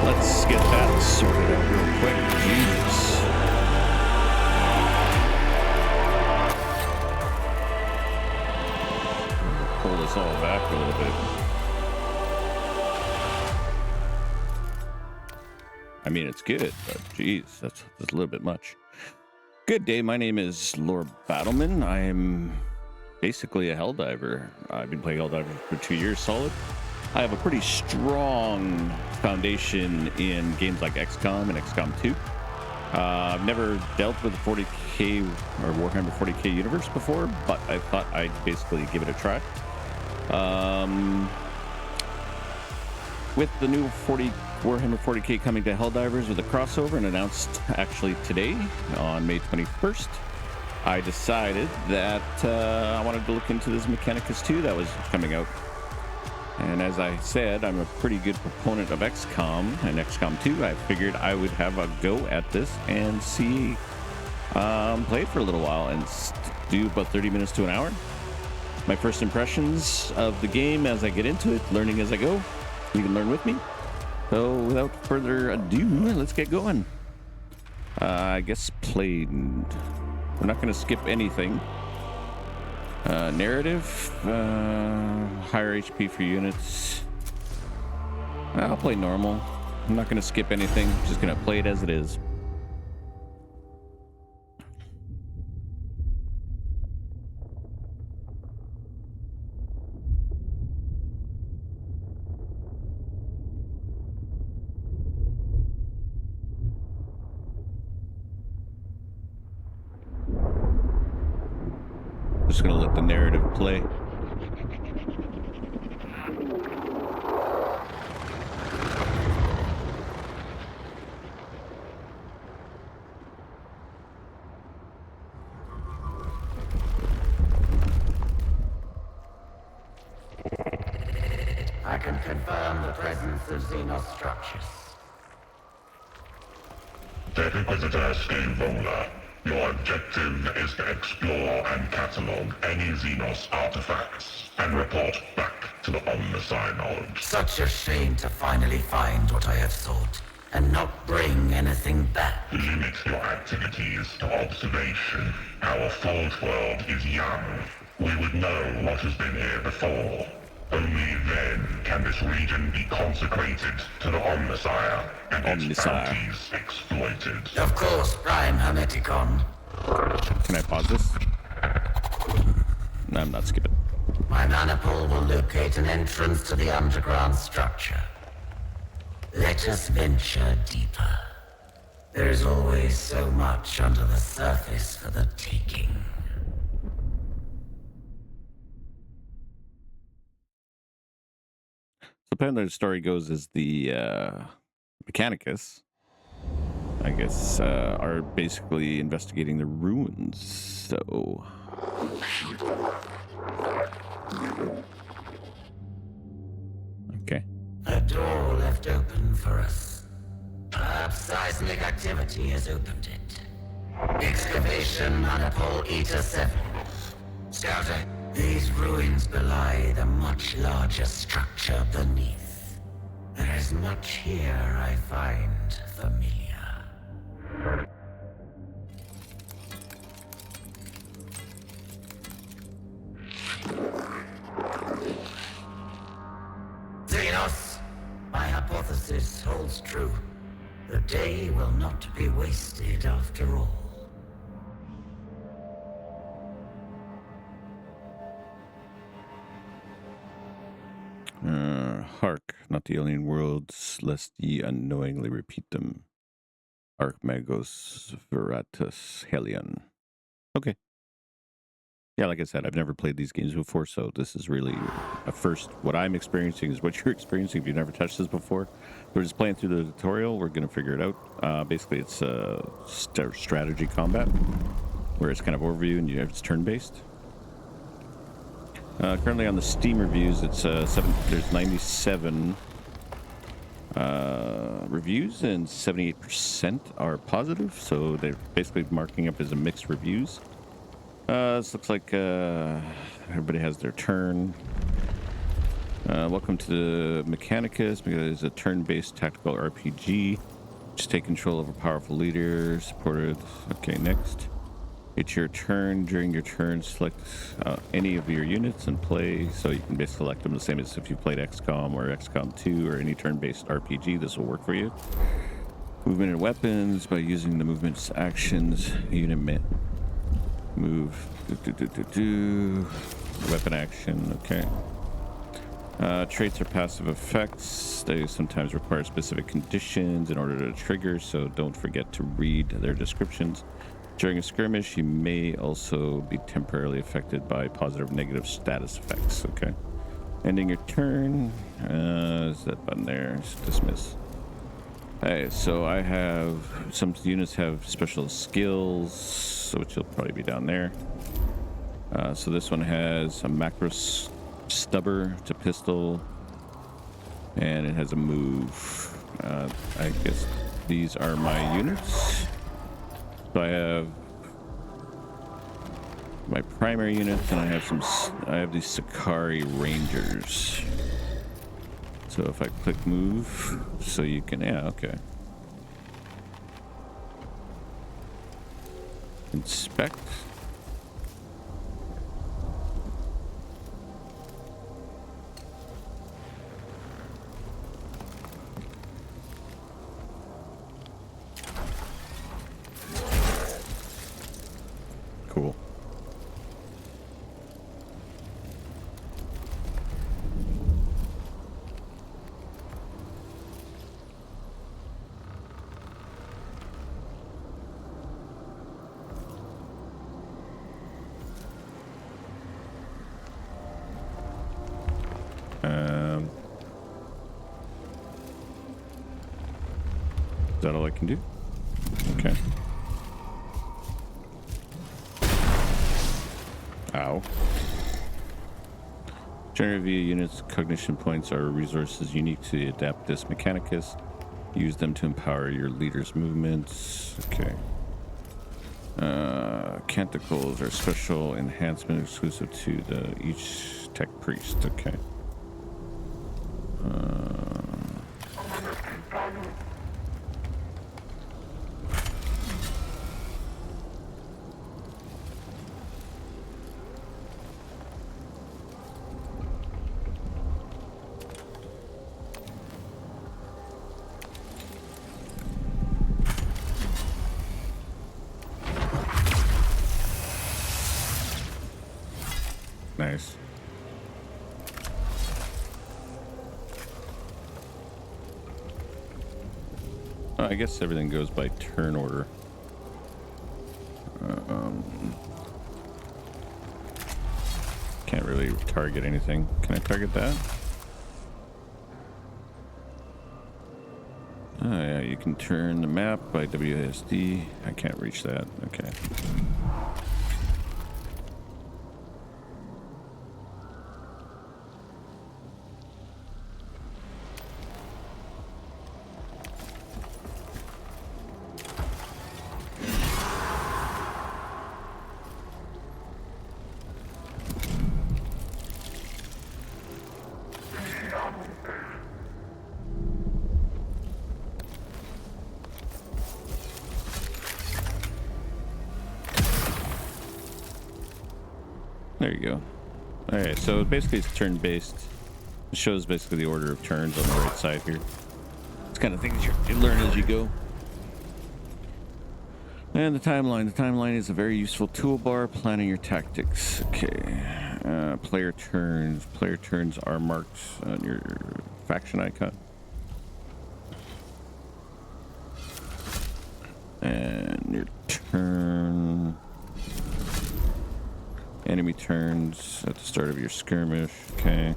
let's get that sorted out real quick. Jeez. Pull this all back a little bit. I mean, it's good, but geez, that's a little bit much. Good day, my name is Lord Battleman. I am basically a Helldiver. I've been playing Helldivers for 2 years solid. I have a pretty strong foundation in games like XCOM and XCOM 2. I've never dealt with the 40k or Warhammer 40k universe before, but I thought I'd basically give it a try. With the new Warhammer 40k coming to Helldivers with a crossover and announced actually today on May 21st, I decided that I wanted to look into this Mechanicus II that was coming out. And as I said, I'm a pretty good proponent of XCOM and XCOM 2. I figured I would have a go at this and see, play it for a little while and do about 30 minutes to an hour. My first impressions of the game as I get into it, learning as I go. You can learn with me. So without further ado, let's get going. I guess played. We're not going to skip anything. Narrative, higher HP for units. I'll play normal. I'm not going to skip anything. I'm just going to play it as it is. Just gonna let the narrative play. I can confirm the presence of Xenos structures. Dead Inquisitor Steamroller. Your objective is to explore and catalog any Xenos artifacts and report back to the Omnisci. Such a shame to finally find what I have sought and not bring anything back. Limit your activities to observation. Our Forge world is young. We would know what has been here before. Only then can this region be consecrated to the Omnisci and its bounties exploited. Of course, Prime Hermeticon. Can I pause this? No, I'm not skipping. My maniple will locate an entrance to the underground structure. Let us venture deeper. There is always so much under the surface for the taking. So apparently the story goes is the Mechanicus, I guess, are basically investigating the ruins. So okay. A door left open for us. Perhaps seismic activity has opened it. Excavation Manipole Eta 7. Scouter, these ruins belie the much larger structure beneath. There is much here I find familiar. Xenos, my hypothesis holds true. The day will not be wasted after all. Hark, not the alien worlds, lest ye unknowingly repeat them. Archmagos Veratus Helion. Okay. Yeah, like I said, I've never played these games before, so this is really a first. What I'm experiencing is what you're experiencing if you've never touched this before. We're just playing through the tutorial. We're going to figure it out. Basically, it's strategy combat, where it's kind of overview and it's turn-based. Currently on the Steam reviews, it's there's 97 reviews and 78% are positive, so they're basically marking up as a mixed reviews. This looks like everybody has their turn. Welcome to the Mechanicus. It is a turn-based tactical RPG. Just take control of a powerful leader. Supported. Okay, next. It's your turn. During your turn, select any of your units and play. So you can basically select them the same as if you played XCOM or XCOM 2 or any turn-based RPG. This will work for you. Movement and weapons by using the movement's actions. Unit move. Weapon action. Okay. Traits are passive effects. They sometimes require specific conditions in order to trigger, so don't forget to read their descriptions. During a skirmish, you may also be temporarily affected by positive or negative status effects. Okay. Ending your turn. Is that button there? Just dismiss. Hey, so I have some units have special skills, which will probably be down there. So this one has a macro stubber to pistol, and it has a move. I guess these are my units. So I have my primary units, and I have these Sakari Rangers. So if I click move, so you can, yeah, okay. Inspect. Cool. Is that all I can do? Okay. Ow. Generate via units, cognition points are resources unique to the Adeptus Mechanicus. Use them to empower your leader's movements. Okay. Canticles are special enhancement exclusive to each tech priest. Okay. Nice. I guess everything goes by turn order. Can't really target anything. Can I target that? Oh yeah, you can turn the map by WASD. I can't reach that. Okay. There you go. All right, so basically it's turn-based. It shows basically the order of turns on the right side here. It's kind of things you learn as you go. And the timeline. The timeline is a very useful toolbar, planning your tactics. Okay. Player turns. Player turns are marked on your faction icon. And your turn. Enemy turns at the start of your skirmish. Okay.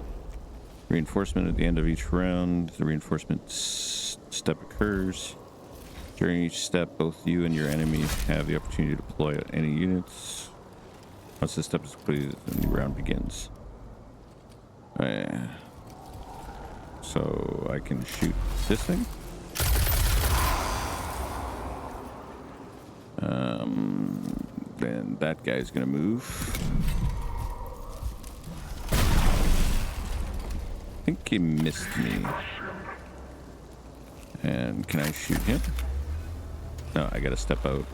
Reinforcement at the end of each round. The reinforcement step occurs. During each step, both you and your enemy have the opportunity to deploy any units. Once this step is completed, the new round begins. So I can shoot this thing. Then that guy's gonna move. I he missed me. And can I shoot him? No, I gotta step out.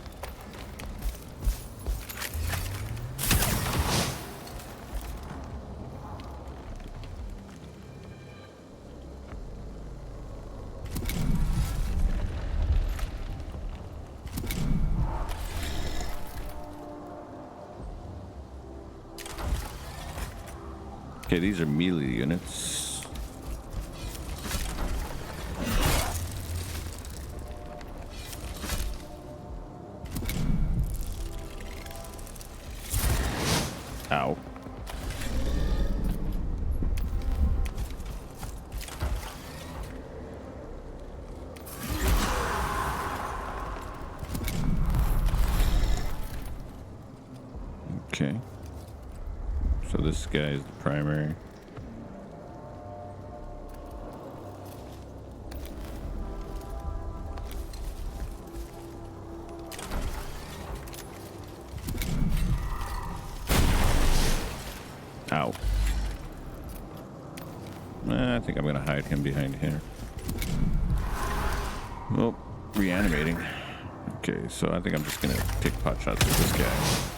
Okay, these are melee units. Ow. Okay. So this guy is the primary. Ow. I think I'm gonna hide him behind here. Oh, reanimating. Okay, so I think I'm just gonna take pot shots with this guy.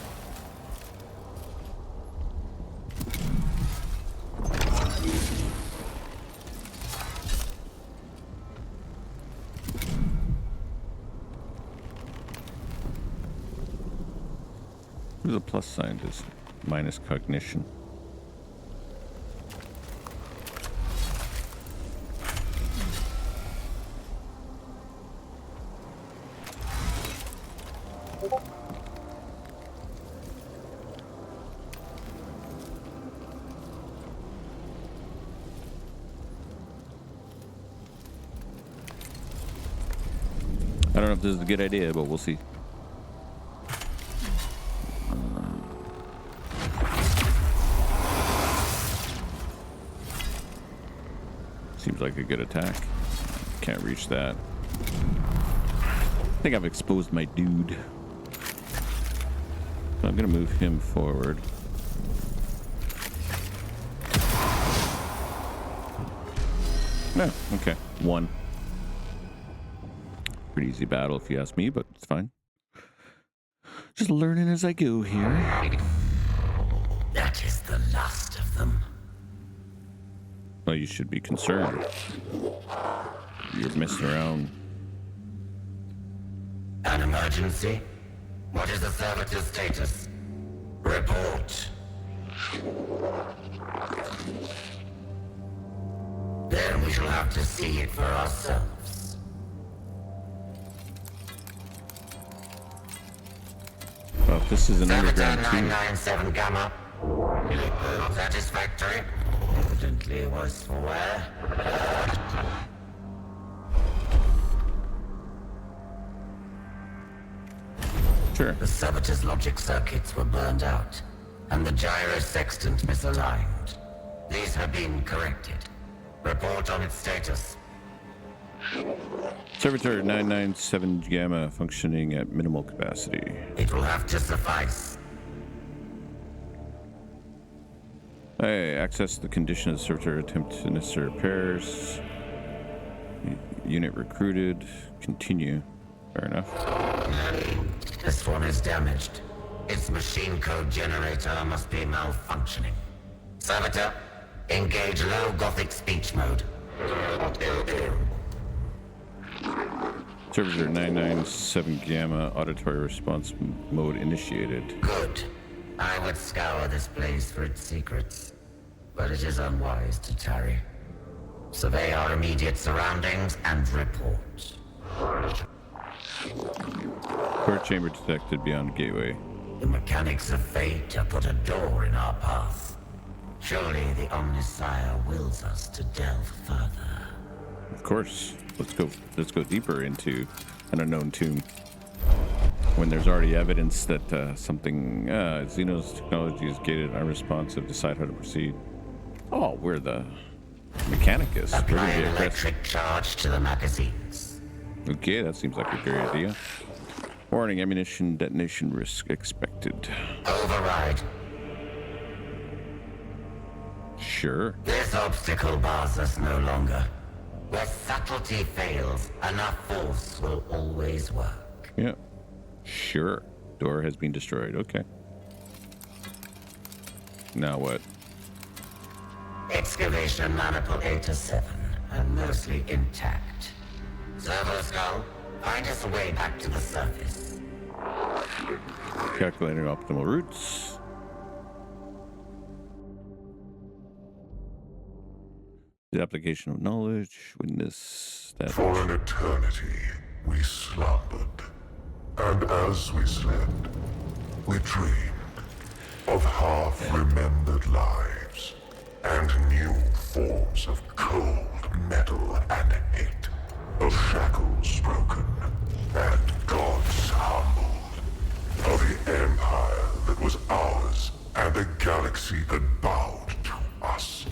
Who's a plus scientist? Minus cognition. I don't know if this is a good idea, but we'll see. Seems like a good attack. Can't reach that. I think I've exposed my dude. So I'm gonna move him forward. No, okay. One. Pretty easy battle if you ask me, but it's fine. Just learning as I go here. That is the last of them. Well, you should be concerned. You're messing around. An emergency? What is the servitor's status? Report. Then we shall have to see it for ourselves. Well, this is an underground Servitor tube. 997 Gamma. Satisfactory. Evidently was for where? Sure. The servitor's logic circuits were burned out, and the gyro sextant misaligned. These have been corrected. Report on its status. Servitor 997 Gamma functioning at minimal capacity. It will have to suffice. Hey, access the condition of the servitor, attempt to necessary repairs. Unit recruited. Continue. Fair enough. This one is damaged. Its machine code generator must be malfunctioning. Servitor, engage low Gothic speech mode. Servitor 997 Gamma auditory response mode initiated. Good. I would scour this place for its secrets, but it is unwise to tarry. Survey our immediate surroundings and report. Core chamber detected beyond gateway. The mechanics of fate have put a door in our path. Surely the Omnisire wills us to delve further. Of course. Let's go deeper into an unknown tomb. When there's already evidence that something Xeno's technology is gated, unresponsive, decide how to proceed. Oh, we're the Mechanicus. We're Apply gonna be an aggressive. electric charge to the magazines. Okay, that seems like a great idea. Warning, ammunition detonation risk expected. Override. Sure. This obstacle bars us no longer. Where subtlety fails, enough force will always work. Yeah. Sure. Door has been destroyed. Okay. Now what? Excavation maniple 8 to 7, and mostly intact. Servo skull, find us a way back to the surface. Calculating optimal routes. The application of knowledge. Witness that. For an eternity, we slumbered. And as we slept, we dreamed of half-remembered lives and new forms of cold metal and hate, of shackles broken and gods humbled, of the empire that was ours and the galaxy that bowed to us.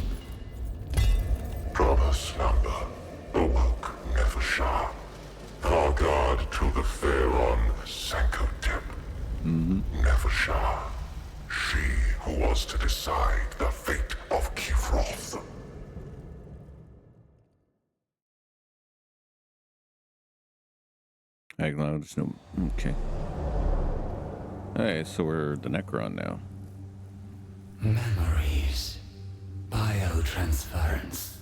From her slumber awoke Nefershah, our guard to the Pharaon Sankotep. Nefershah, she who was to decide the fate of Kivroth. Acknowledge no. Okay. Alright, so we're the Necron now. Memories. Biotransference.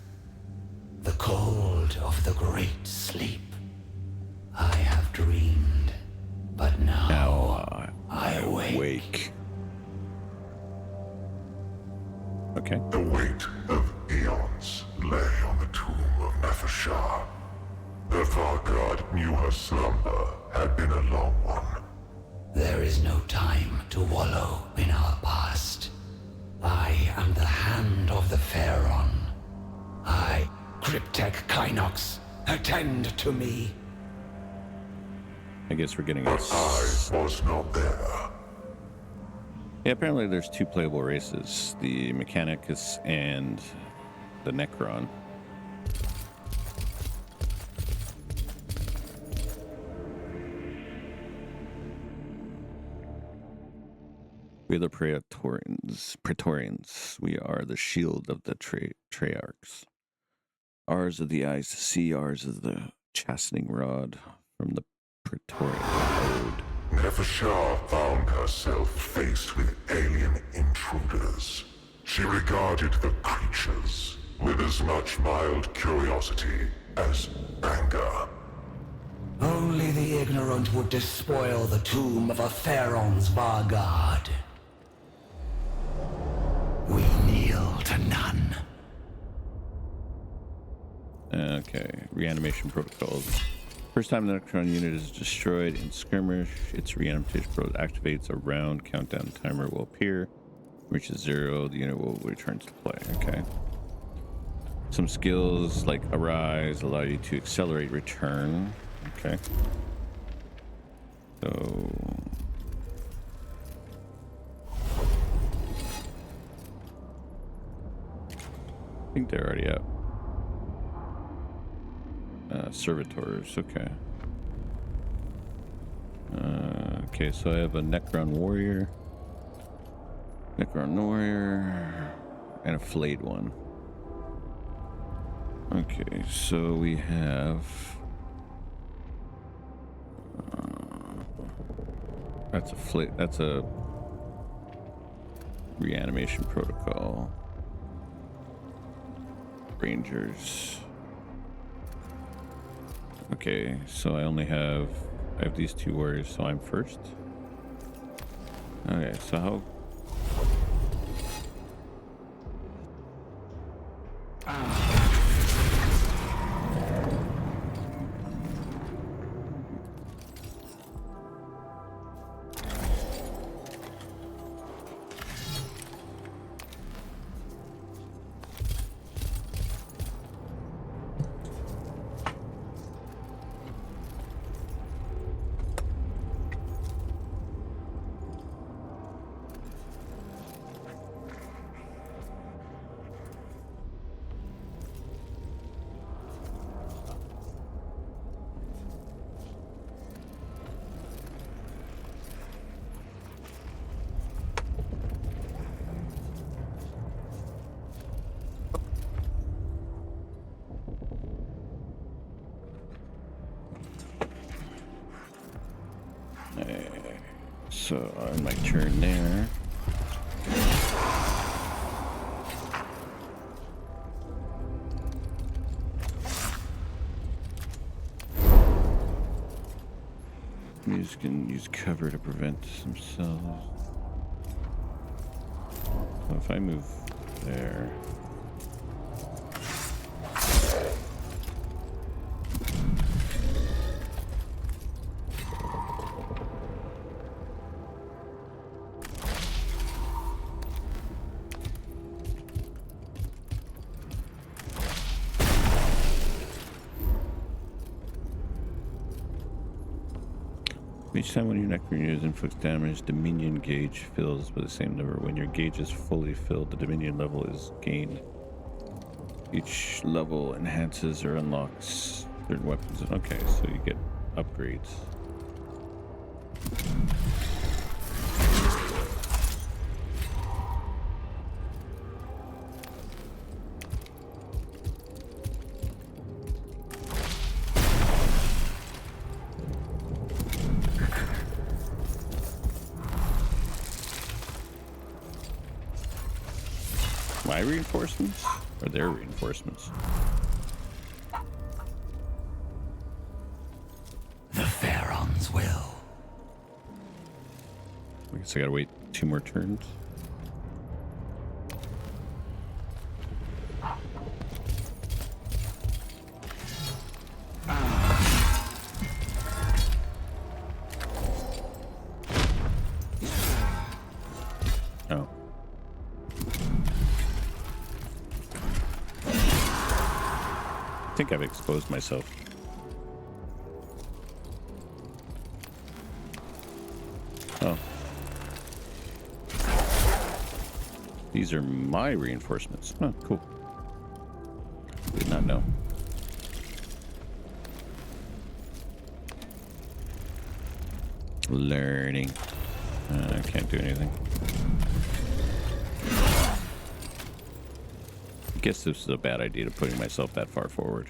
The cold of the great sleep. I have dreamed, but now I wake. Okay. The weight of eons lay on the tomb of Nefershah. The Far God knew her slumber had been a long one. There is no time to wallow in our past. I am the hand of the Pharaon. I, Cryptek Kynox, attend to me. I guess we're getting a... But I was not there. Yeah, apparently there's two playable races. The Mechanicus and the Necron. We are the Praetorians. We are the shield of the Treyarchs. Ours are the eyes to see, ours is the chastening rod from the Praetorian code. Nefershah found herself faced with alien intruders. She regarded the creatures with as much mild curiosity as anger. Only the ignorant would despoil the tomb of a Pharaon's Vargard. We kneel to none. Okay, reanimation protocols. First time the Necron unit is destroyed in skirmish, its reanimation protocol activates. A round countdown timer will appear. Reaches 0, the unit will return to play. Okay. Some skills like Arise allow you to accelerate return. Okay. So... I think they're already up. Servitors, okay. Okay, so I have a Necron Warrior, and a Flayed one. Okay, so we have... that's a reanimation protocol. Rangers. Okay, so I have these two warriors, so I'm first. Okay, so how... So on my turn there. Enemies can use cover to prevent themselves. So if I move there. Each time one of your Necron units inflicts damage, the minion gauge fills by the same number. When your gauge is fully filled, the Dominion level is gained. Each level enhances or unlocks certain weapons. Okay, so you get upgrades. My reinforcements? Or their reinforcements? The Pharaoh's will. I guess I gotta wait 2 more turns. Oh. I think I've exposed myself. Oh. These are my reinforcements. Oh, cool. Did not know. Learning. I can't do anything. I guess this is a bad idea to putting myself that far forward.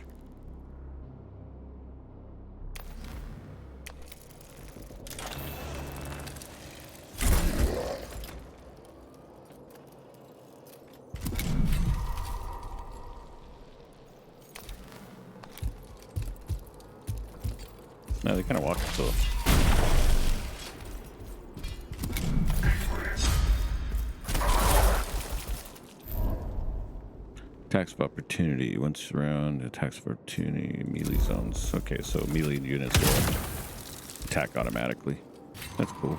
No, they kind of walk slow. Attacks of opportunity. Once around, attacks of opportunity, melee zones. Okay, so melee units will attack automatically. That's cool.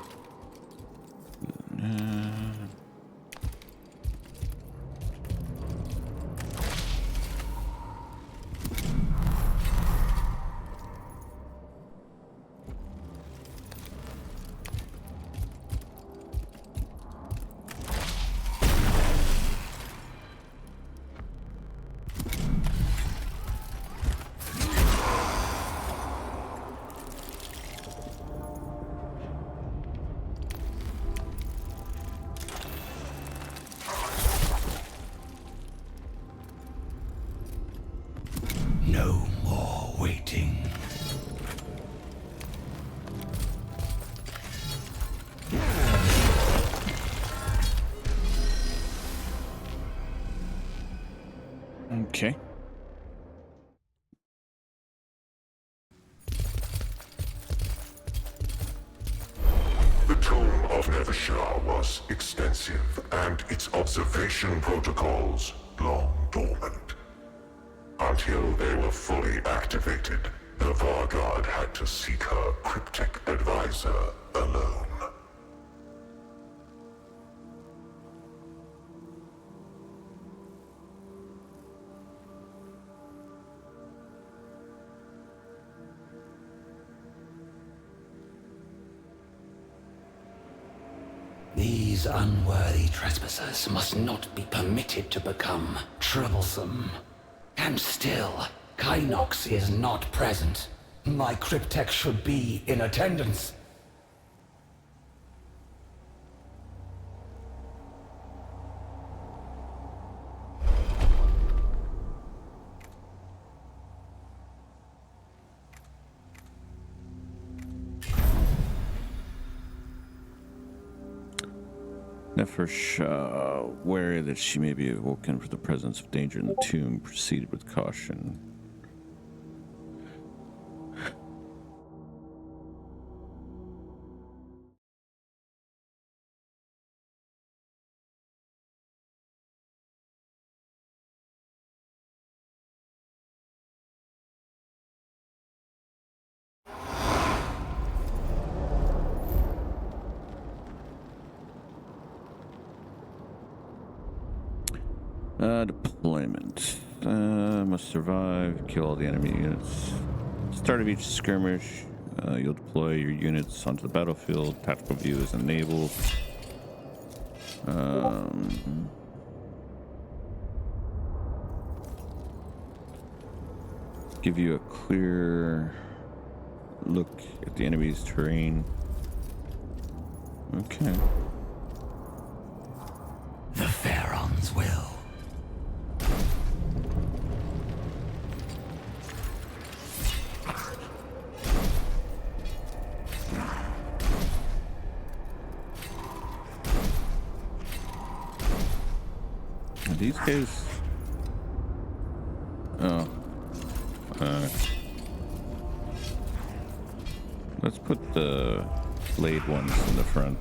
No more waiting. Okay. The tomb of Nevershah was extensive, and its observation protocols long dormant. Until they were fully activated, the Vanguard had to seek her cryptic advisor alone. These unworthy trespassers must not be permitted to become troublesome. And still, Kynox is not present. My cryptech should be in attendance. Nefresh, wary that she may be awoken for the presence of danger in the tomb, proceeded with caution. Deployment. Must survive, kill all the enemy units. Start of each skirmish, you'll deploy your units onto the battlefield. Tactical view is enabled. Give you a clear look at the enemy's terrain. Okay. The Pharaoh's will. These guys. Oh. Let's put the blade ones in the front.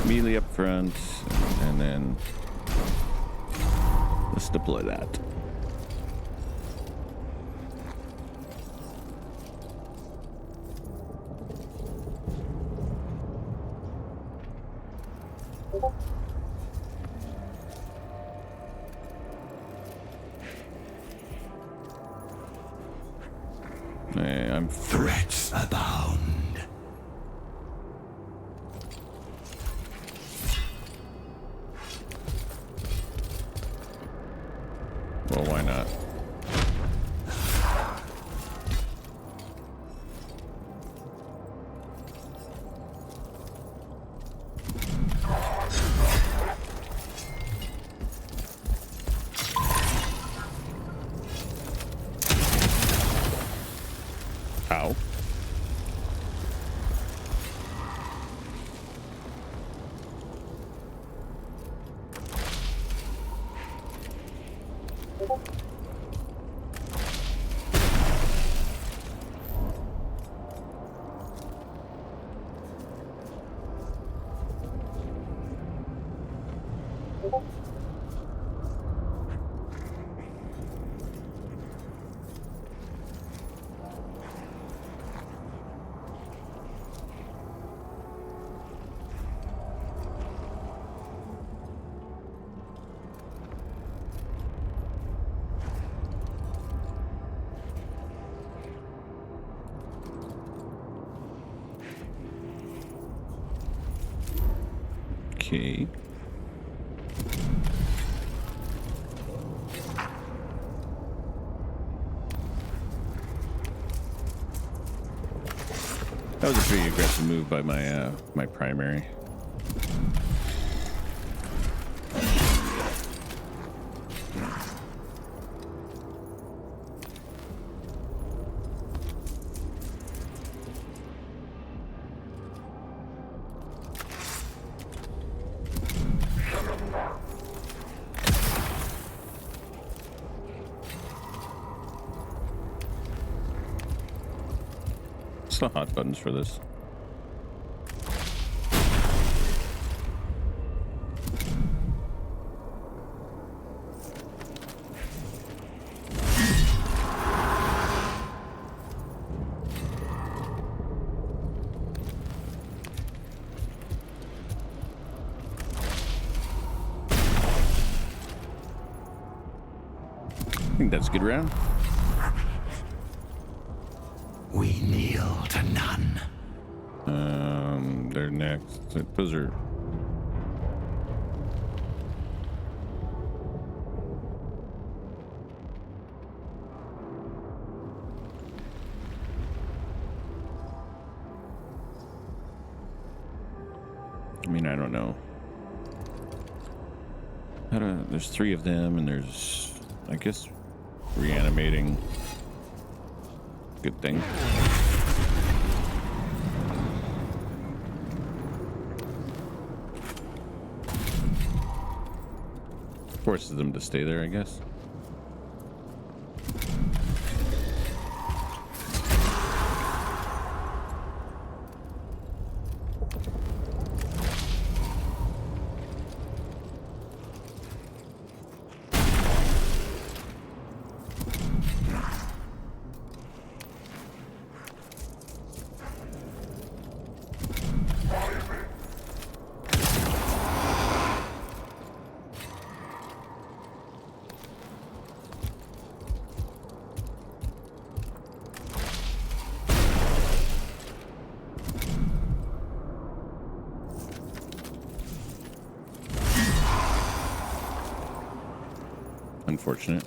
Melee up front, and then let's deploy that. I'm Threats abound. Well, why not? Ow. Okay. That was a pretty aggressive move by my my primary. What's the hot buttons for this? I think that's a good round. We kneel to none. They're next. Those are. I mean, I don't know. There's 3 of them, and there's, I guess, reanimating. Good thing. Forces them to stay there, I guess. Unfortunate.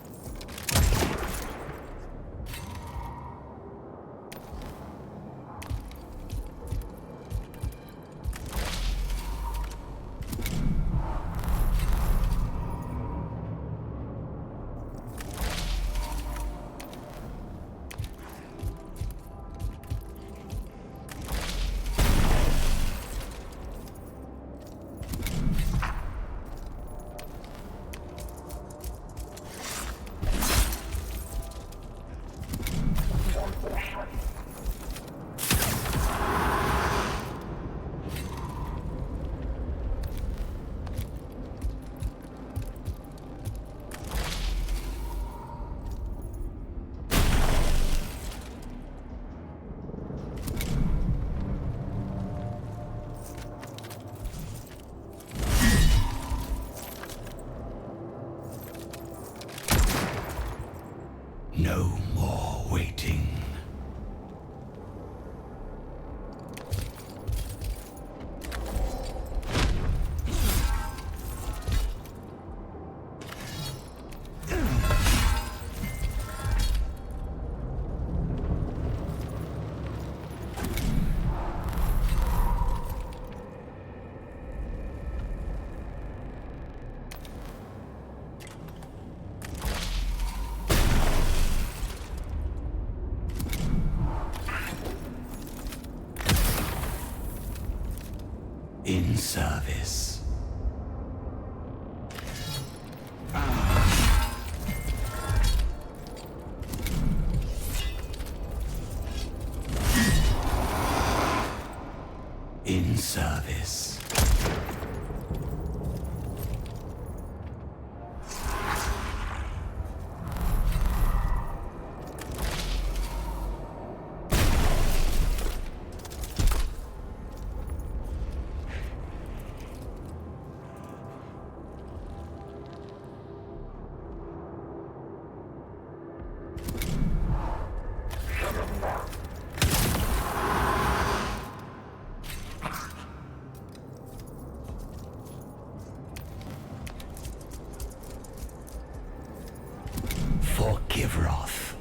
No more waiting. In service. In service. Forgive wrath.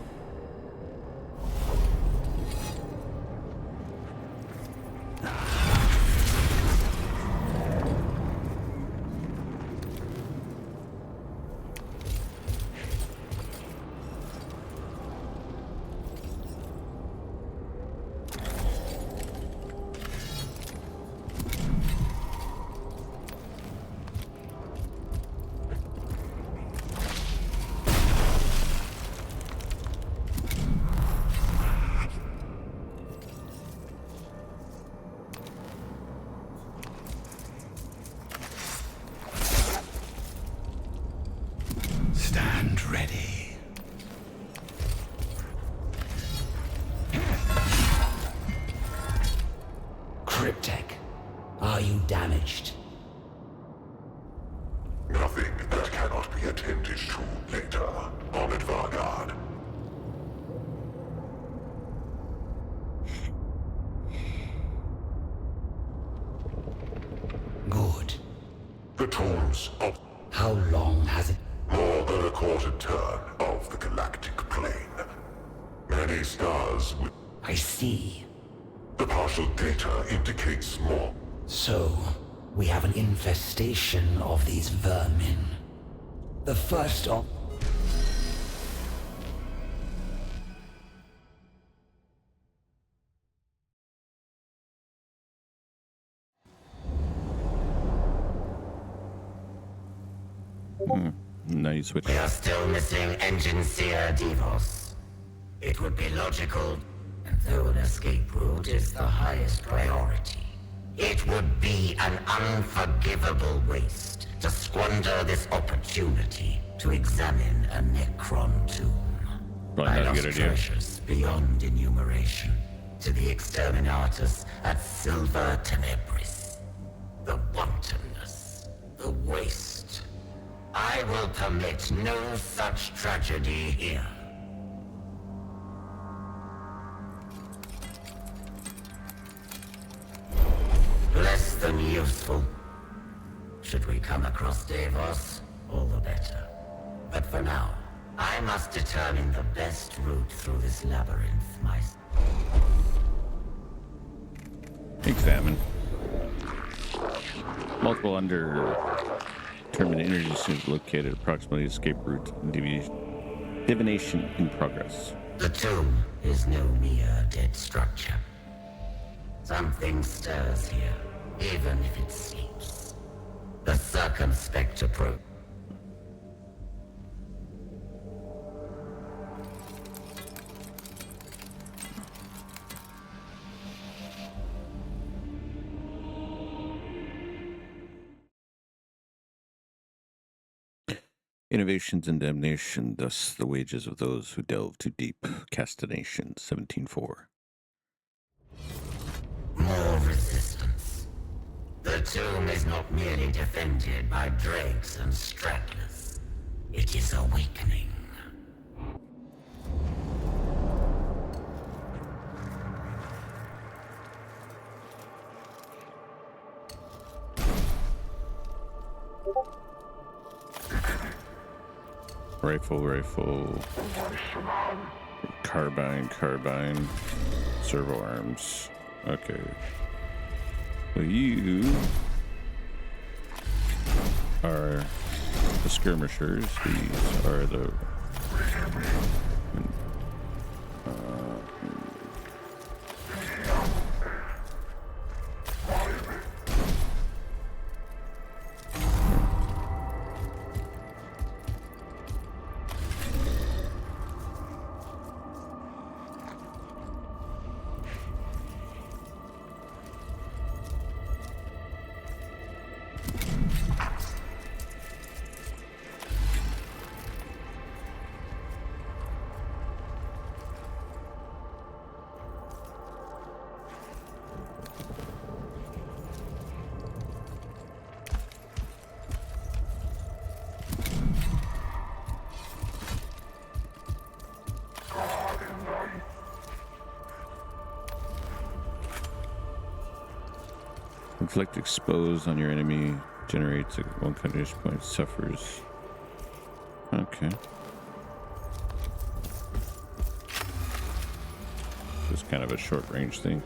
Stand ready. Cryptek, are you damaged? Nothing that cannot be attended to later. On it, Vargard. Good. The tools of How long has it? more than a quarter turn of the galactic plane. Many stars with I see. the partial data indicates more. So, we have an infestation of these vermin. The first of... Now you switch. We are still missing Engine Seer Devos. It would be logical, and though an escape route is the highest priority, it would be an unforgivable waste to squander this opportunity to examine a Necron tomb. Probably not a good idea. Treasures beyond enumeration to the exterminatus at Silver Tenebris. The wantonness, the waste. I will permit no such tragedy here. Less than useful. Should we come across Davos, all the better. But for now, I must determine the best route through this labyrinth myself. Examine. Multiple undetermined energy sources located approximately escape route. Divination in progress. The tomb is no mere dead structure. Something stirs here, even if it sleeps. The circumspect approach. Innovations and damnation, thus the wages of those who delve too deep. Castination, 17:4. More resistance. The tomb is not merely defended by dregs and stragglers. It is awakening. Rifle. Carbine. Servo arms. Okay. Well, you are the skirmishers. These are the... Inflict expose on your enemy, generates a 1 condition point, suffers. Okay. Just kind of a short range thing.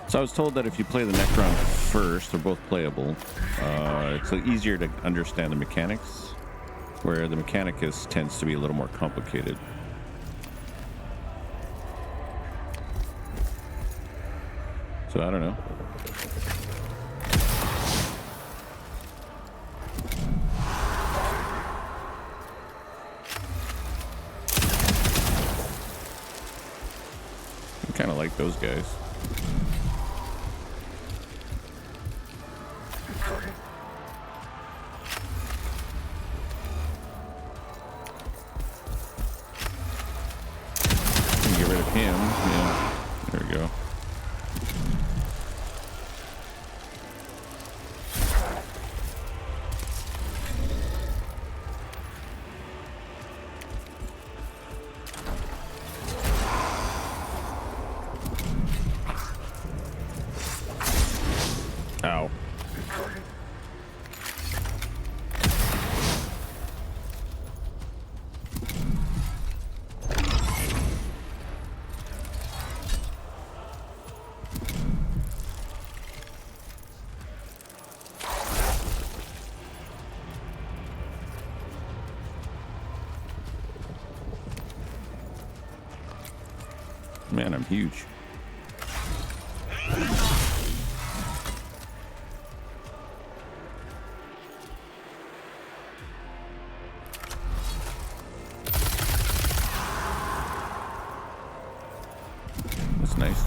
So I was told that if you play the Necron first, they're both playable. It's easier to understand the mechanics, where the Mechanicus tends to be a little more complicated. So I don't know. I kind of like those guys. Ow. Man, I'm huge. That's nice.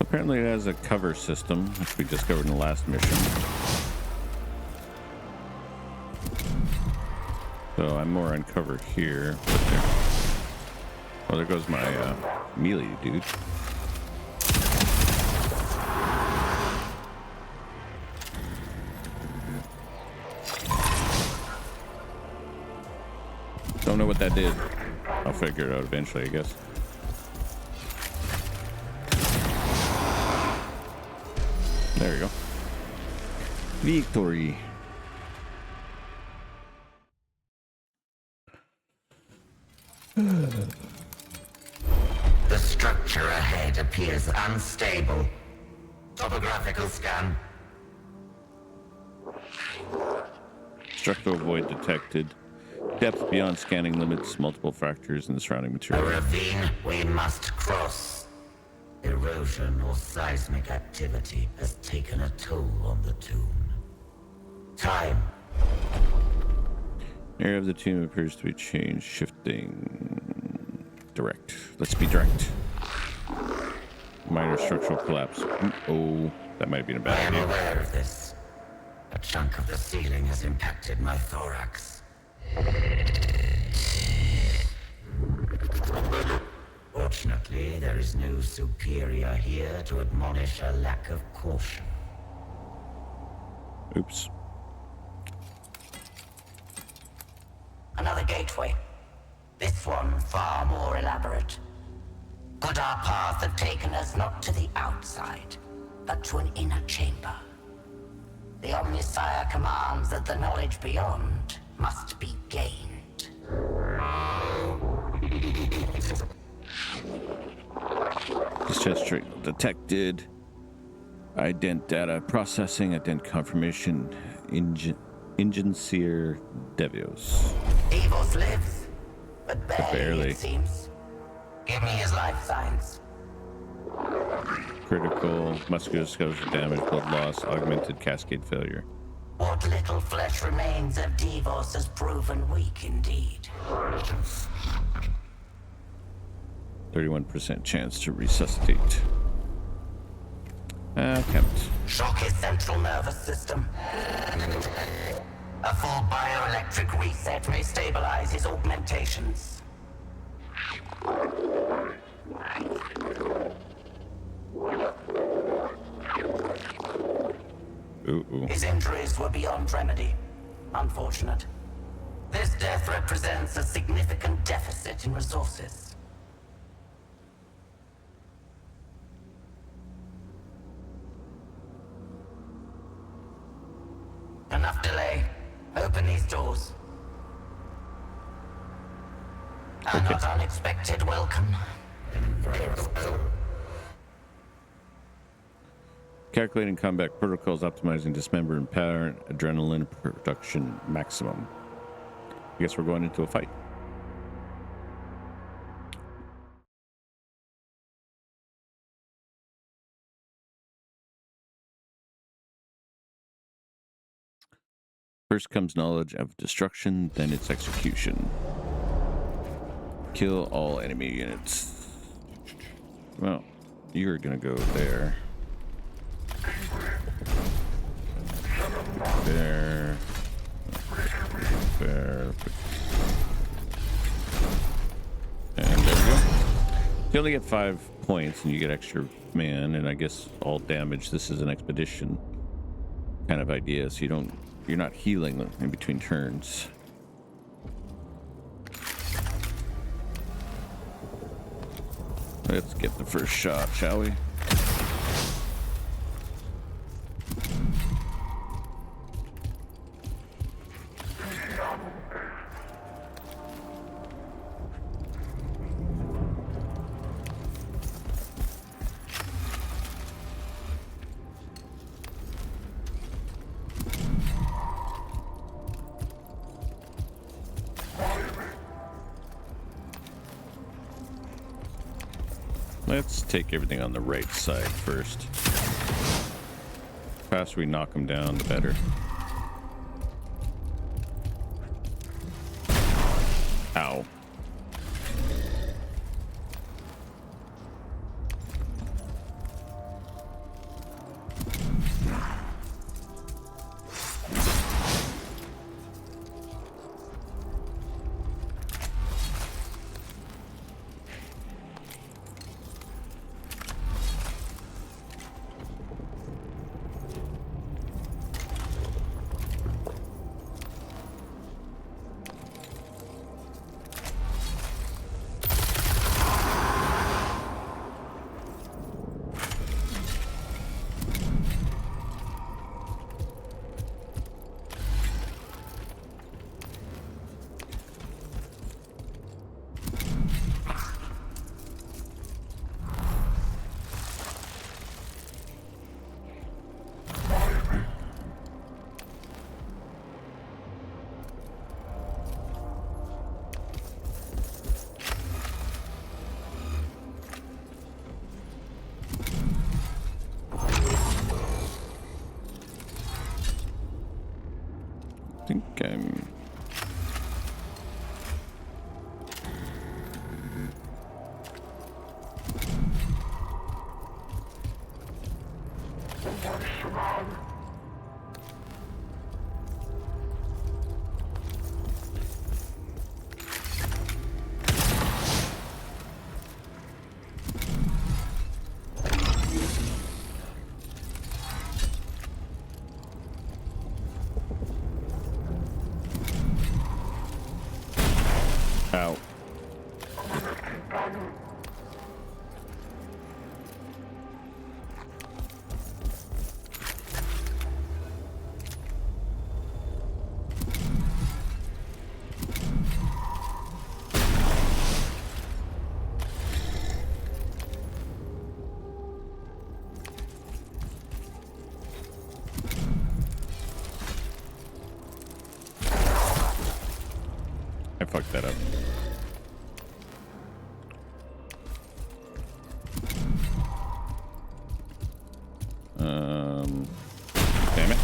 Apparently it has a cover system, which we discovered in the last mission. So I'm more on cover here. Oh, there goes my melee dude. Don't know what that did. I'll figure it out eventually, I guess. There you go. Victory. The structure ahead appears unstable. Topographical scan. Structural void detected. Depth beyond scanning limits. Multiple fractures in the surrounding A material. ravine we must cross. Erosion or seismic activity has taken a toll on the tomb. Time. Area of the tomb appears to be changed. Shifting. Direct. Let's be direct. Minor structural collapse. Oh, that might have been a I bad am idea. aware of this. A chunk of the ceiling has impacted my thorax. Fortunately, there is no superior here to admonish a lack of caution. Oops. Another gateway. This one far more elaborate. Could our path have taken us not to the outside, but to an inner chamber? The Omnisire commands that the knowledge beyond must be gained. Distress signal detected. Ident data processing. Ident confirmation. Ingensier Devios. Evos lives, but barely, Barely. it seems. Give me his life signs. Critical musculoskeletal damage, blood loss, augmented cascade failure. What little flesh remains of Devos has proven weak indeed. 31% chance to resuscitate. Attempt. Shock his central nervous system. A full bioelectric reset may stabilize his augmentations. Ooh. His injuries were beyond remedy. Unfortunate. This death represents a significant deficit in resources. Enough delay. Open these doors. A not unexpected welcome. Calculating combat protocols, optimizing dismemberment pattern, adrenaline production maximum. I guess we're going into a fight. First comes knowledge of destruction, then its execution. Kill all enemy units. Well, you're gonna go there. There. There. You only get 5 points, and you get extra man, and I guess all damage. This is an expedition kind of idea, so you're not healing in between turns. Let's get the first shot, shall we? Let's take everything on the right side first. The faster we knock them down, the better. Ow. I think I'm... Ow. I fucked that up. Damn it.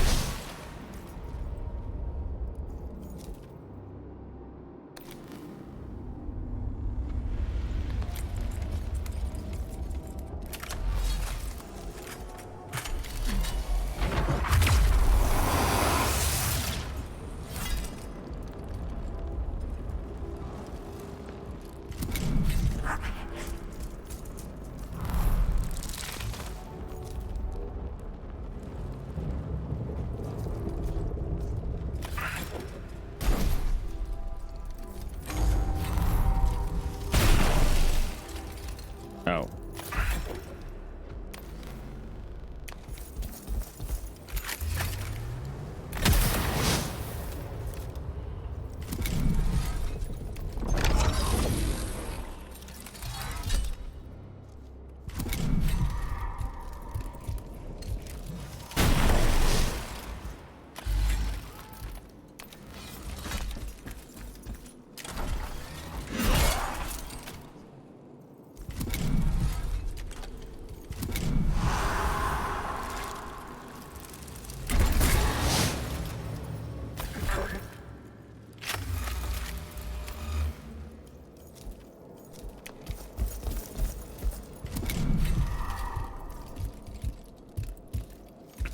Ow.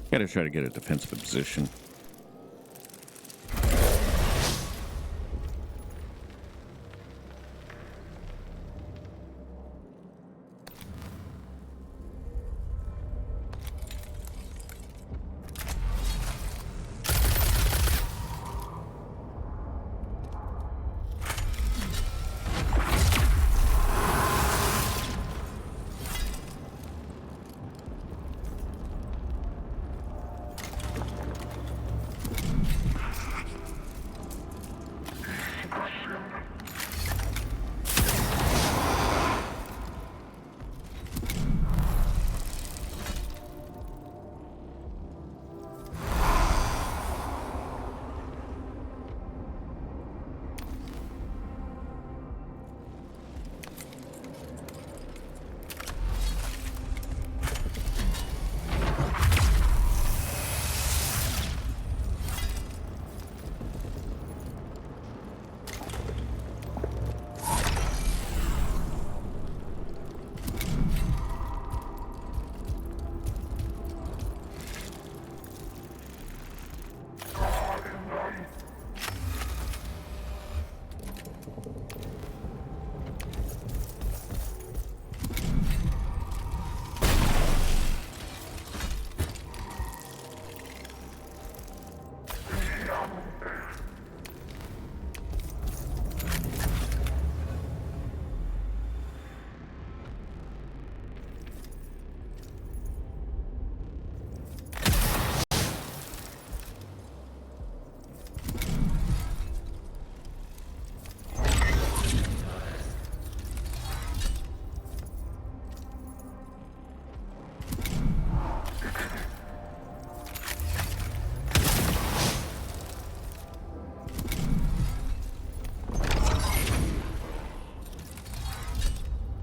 Gotta try to get a defensive position.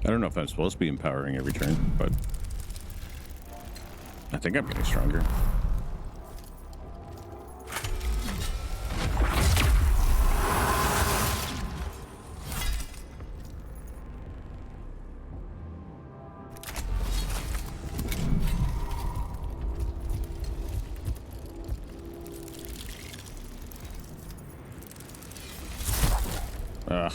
I don't know if I'm supposed to be empowering every turn, but I think I'm getting stronger. Ugh.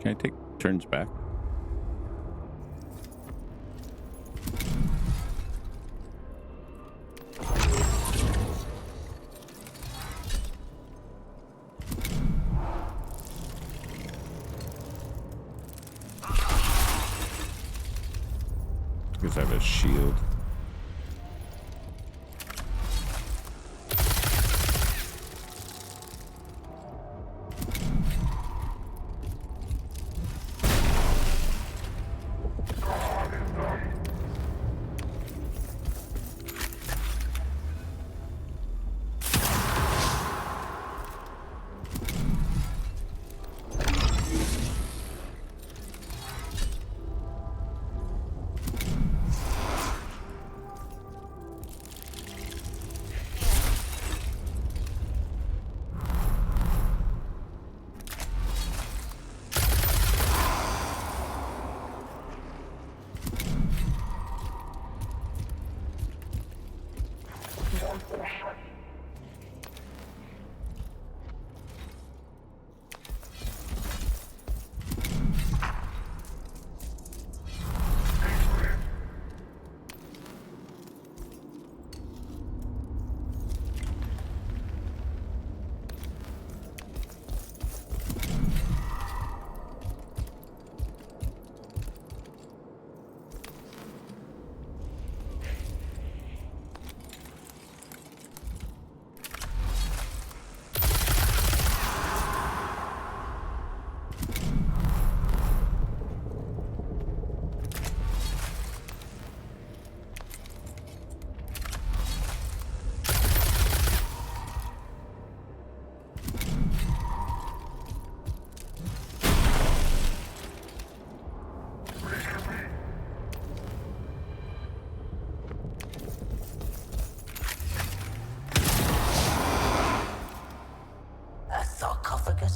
Can I take turns back? Because I have a shield.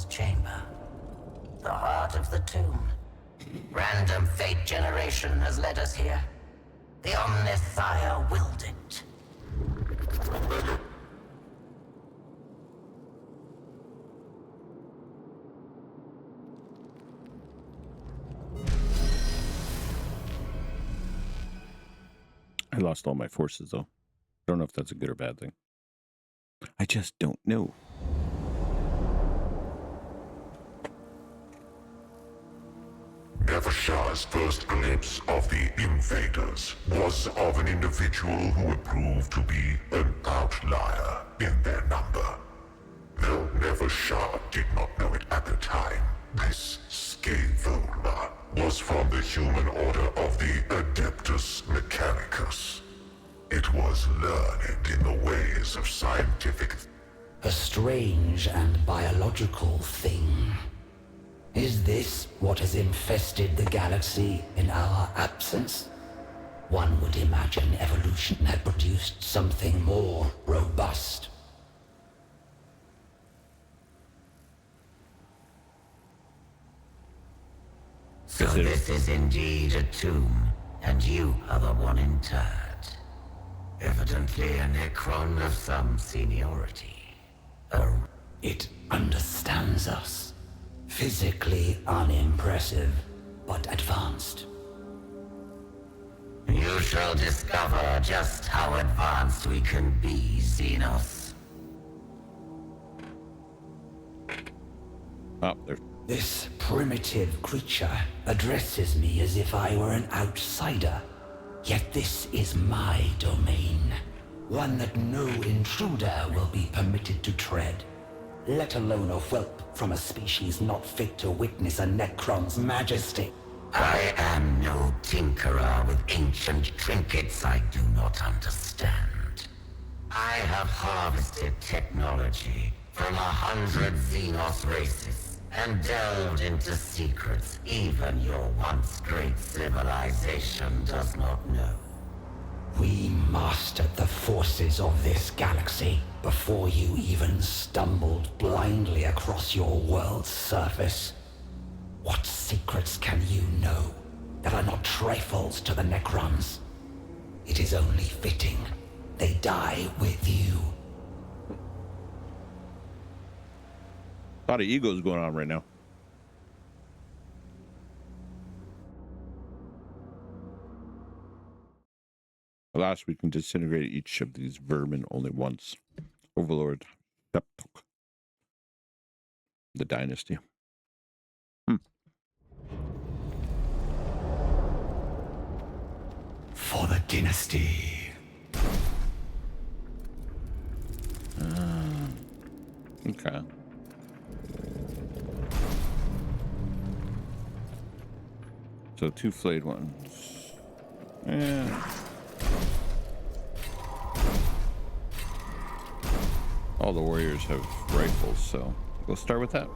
Chamber. The heart of the tomb. Random fate generation has led us here. The Omnissiah willed it. I lost all my forces, though. Don't know if that's a good or bad thing. I just don't know. Nevershah's first glimpse of the Invaders was of an individual who would prove to be an outlier in their number. Though Nevershah did not know it at the time, this Scathola was from the human order of the Adeptus Mechanicus. It was learned in the ways of scientific... A strange and biological thing. Is this what has infested the galaxy in our absence? One would imagine evolution had produced something more robust. So this is indeed a tomb, and you are the one interred. Evidently a Necron of some seniority. It understands us. Physically unimpressive, but advanced. You shall discover just how advanced we can be, Xenos. Oh, there's... This primitive creature addresses me as if I were an outsider. Yet this is my domain. One that no intruder will be permitted to tread. Let alone a whelp from a species not fit to witness a Necron's majesty. I am no tinkerer with ancient trinkets I do not understand. I have harvested technology from 100 Xenos races and delved into secrets even your once great civilization does not know. We mastered the forces of this galaxy before you even stumbled blindly across your world's surface. What secrets can you know that are not trifles to the Necrons? It is only fitting they die with you. A lot of egos going on right now. Last, we can disintegrate each of these vermin only once. Overlord Septok. The dynasty. For the dynasty. Okay. So 2 flayed ones. Yeah. All the warriors have rifles, so we'll start with that.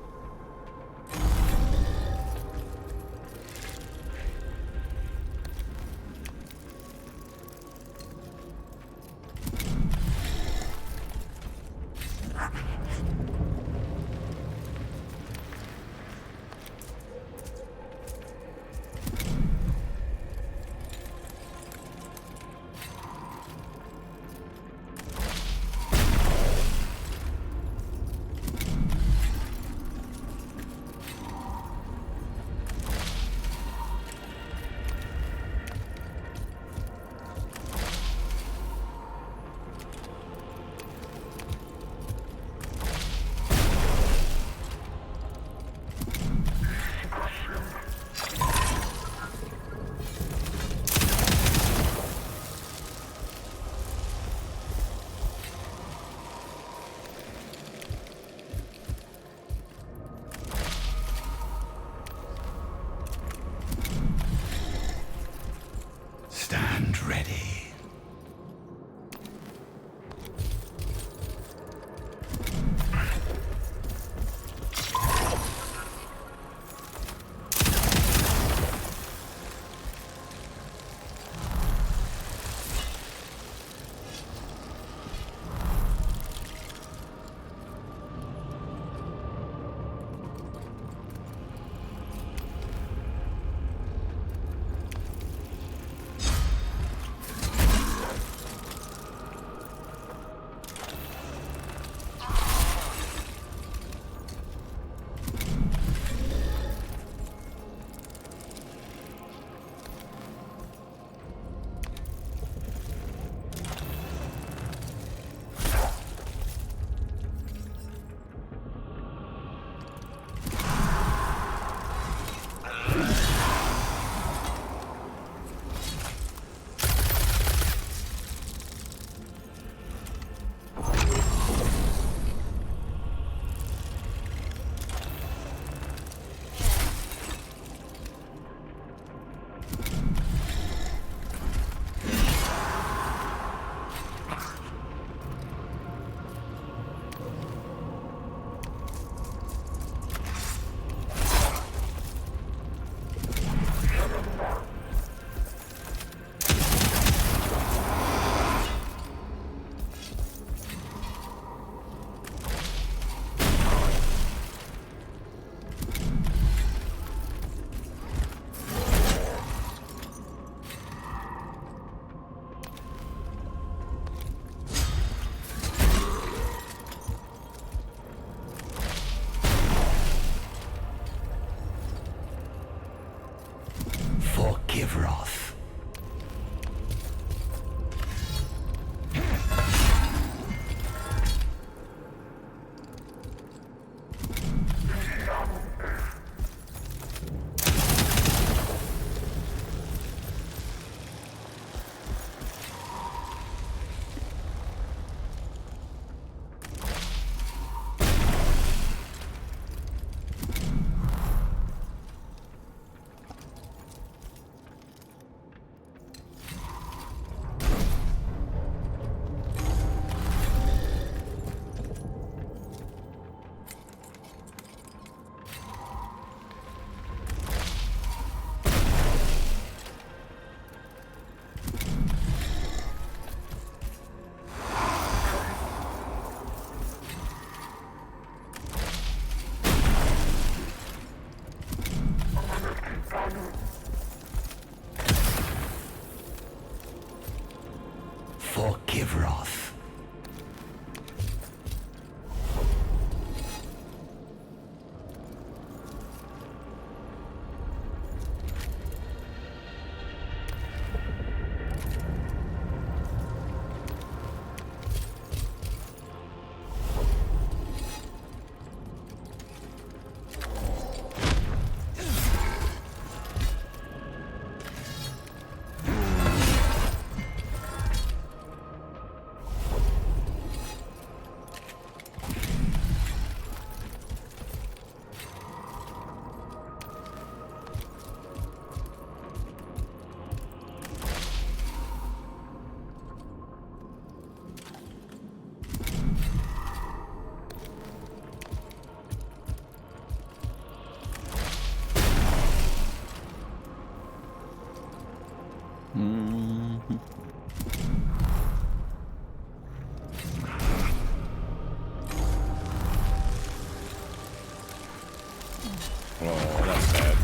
Oh, that's bad.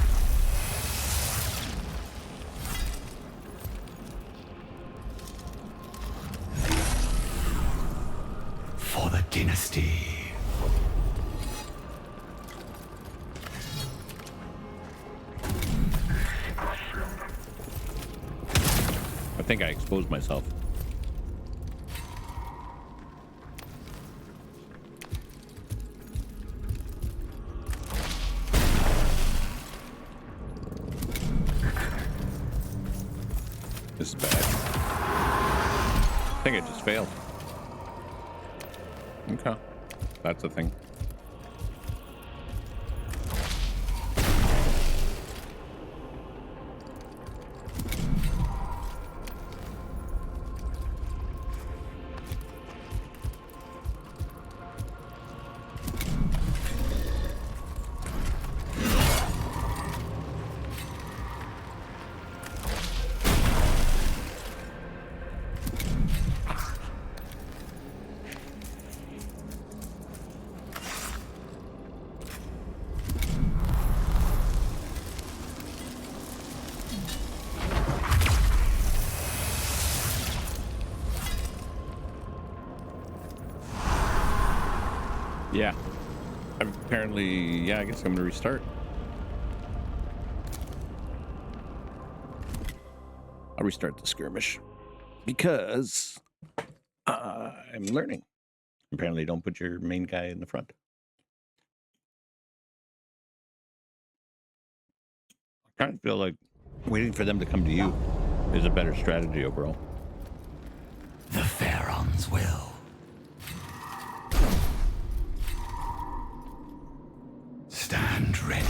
For the dynasty. I think I exposed myself. This is bad. I think I just failed. Okay. That's a thing. Yeah. Apparently, yeah, I guess I'm gonna restart. I'll restart the skirmish because I'm learning. Apparently, don't put your main guy in the front. I kind of feel like waiting for them to come to you is a better strategy overall. The Pharaoh's will. Stand ready.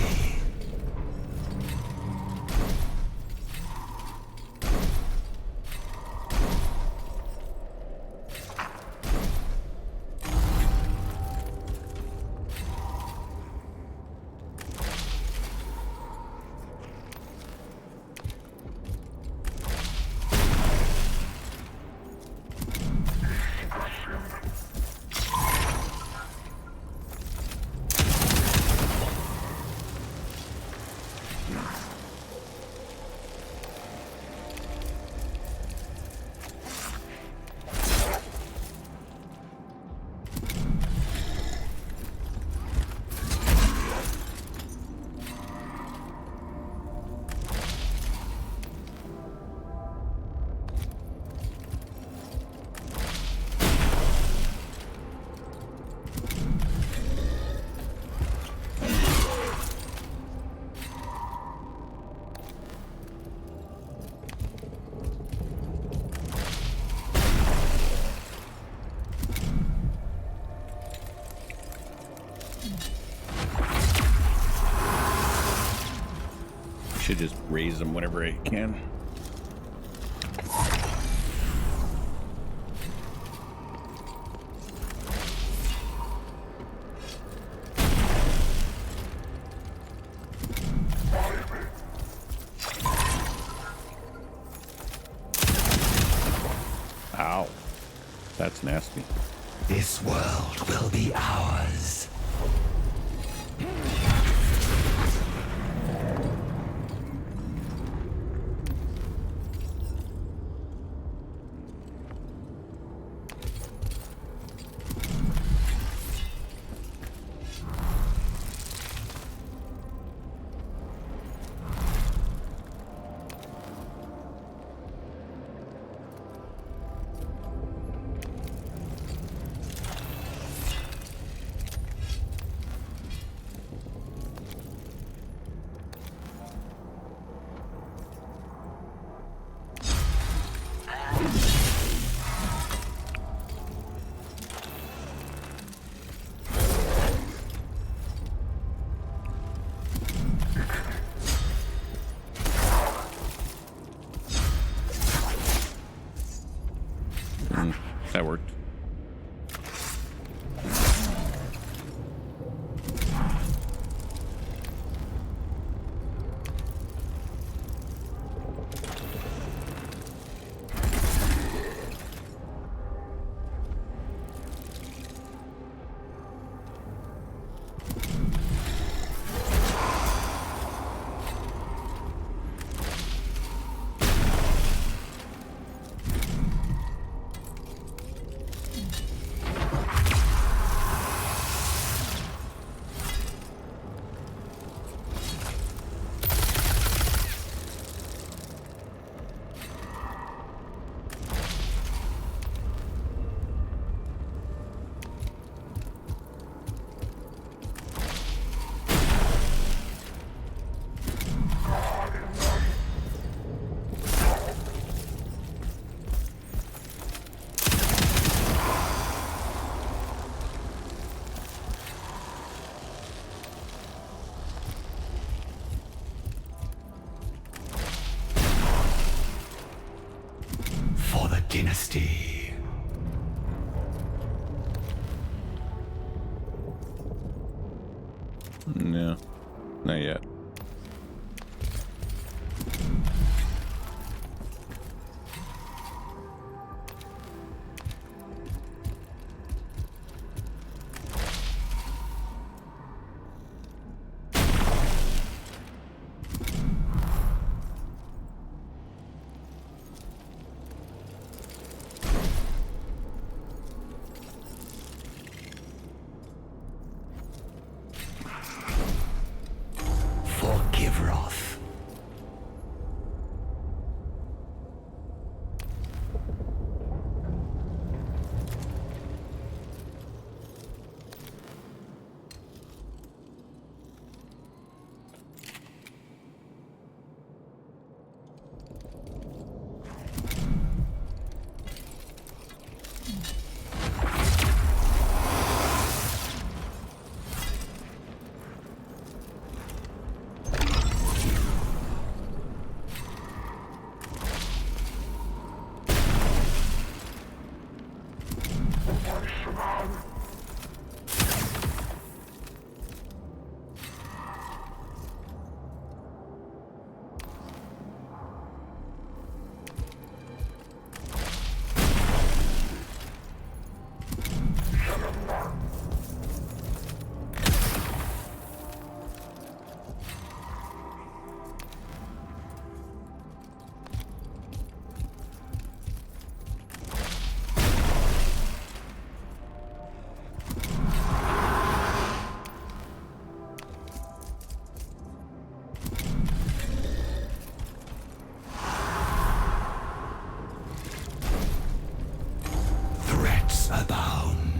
Should just raise them whenever I can. Ow. That's nasty. This world will be ours. dynasty. No, not yet. Forgive wrath. Threats abound.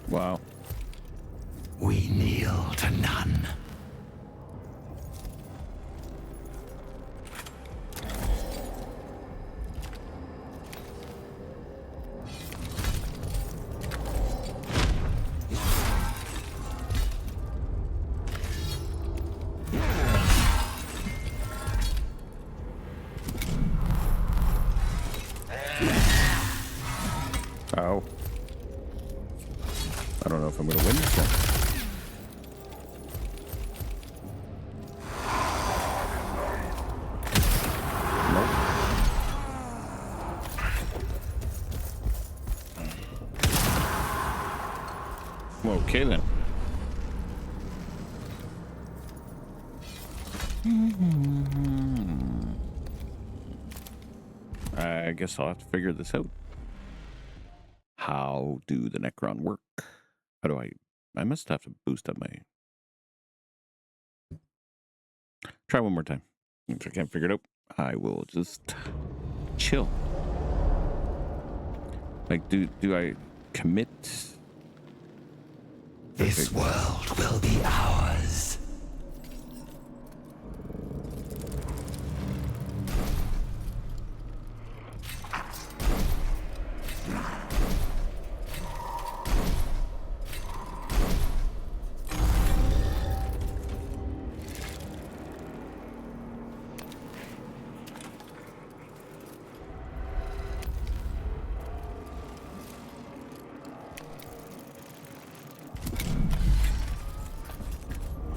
Wow. We kneel to none. Ow. I don't know if I'm going to win this one. Nope. Okay then. I guess I'll have to figure this out. How do the Necron work? How do I must have to boost up my... Try one more time. If I can't figure it out, I will just chill. Like, do I commit This world will be ours.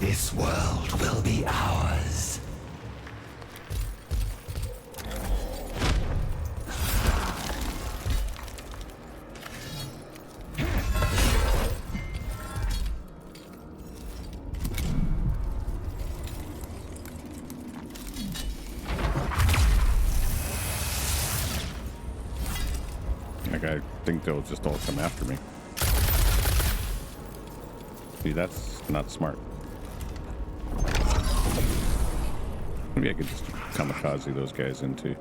This world will be ours. Like, I think they'll just all come after me. See, that's not smart. Maybe I could just kamikaze those guys into.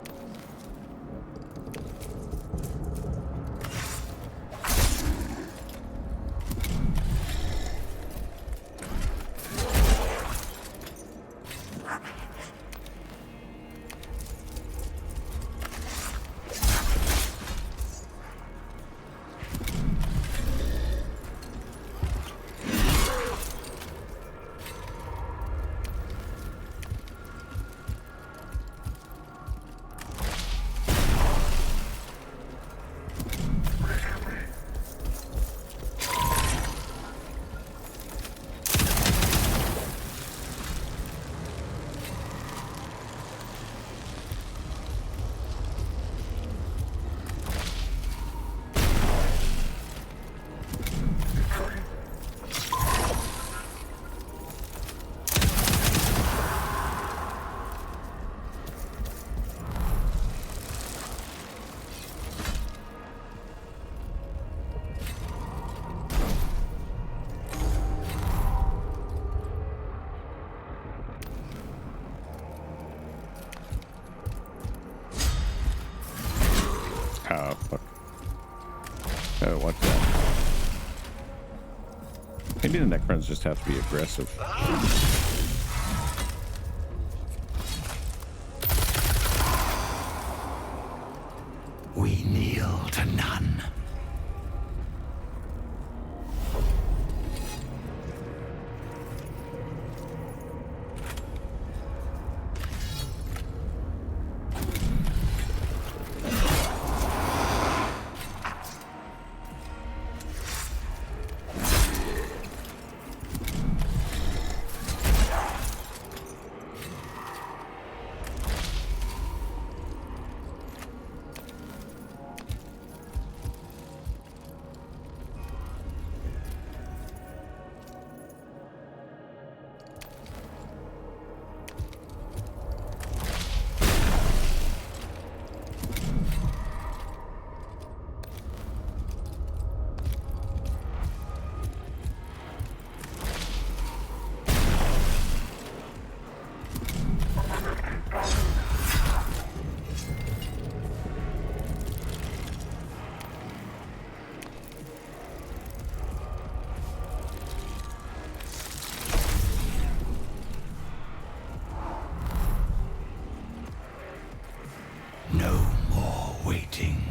Oh, fuck. Oh, what's that? Maybe the Necrons just have to be aggressive. We kneel to none. No more waiting.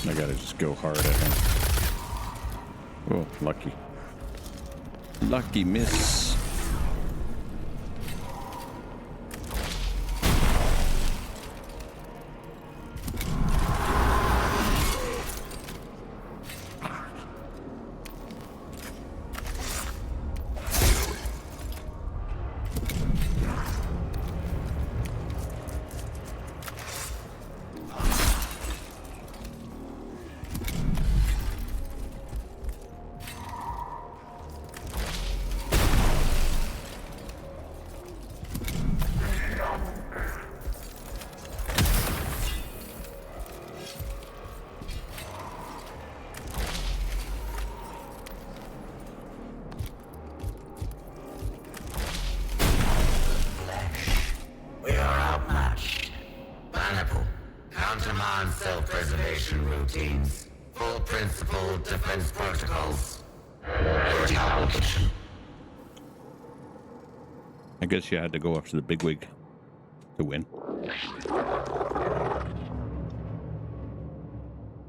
I gotta just go hard at him. Oh, lucky. Lucky miss. routines, full principle defense protocols. Urgent application. I guess you had to go after the bigwig to win.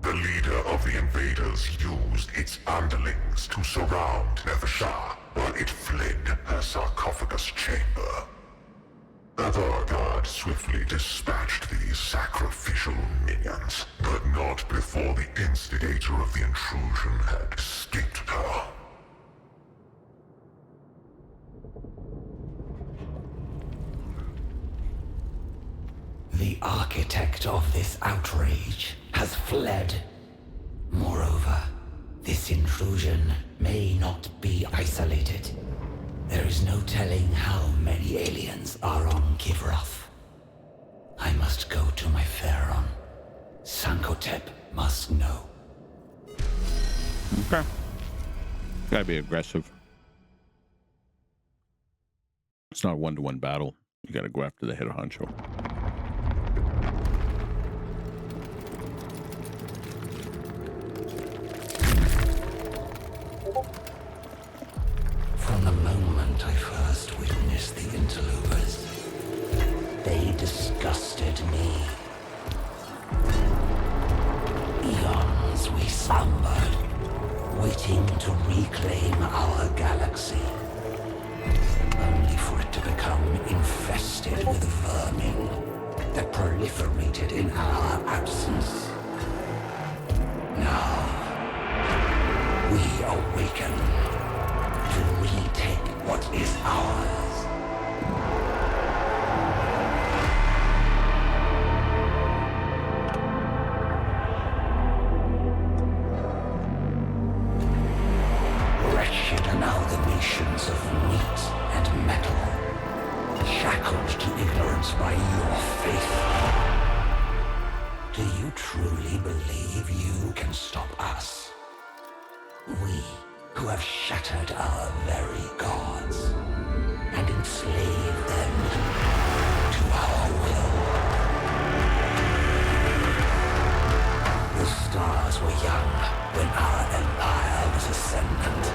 The leader of the invaders used its underlings to surround Nevershah while it fled her sarcophagus chamber. Other guards swiftly dispatched these sacrificial minions, but not before the instigator of the intrusion had escaped her. The architect of this outrage has fled. Moreover, this intrusion may not be isolated. There is no telling how many aliens are on Kivroth. I must go to my Pharaon. Sankotep must know. Okay. Gotta be aggressive. It's not a one-to-one battle. You gotta go after the head honcho. From the moment I first witnessed the interlopers, they disgusted me. Eons we slumbered, waiting to reclaim our galaxy, only for it to become infested with vermin that proliferated in our absence. Now, we awaken to retake what is ours. Wretched amalgamations of meat and metal, shackled to ignorance by your faith. Do you truly believe you can stop us? We, who have shattered our very gods and enslaved them to our will. The stars were young when our empire was ascendant,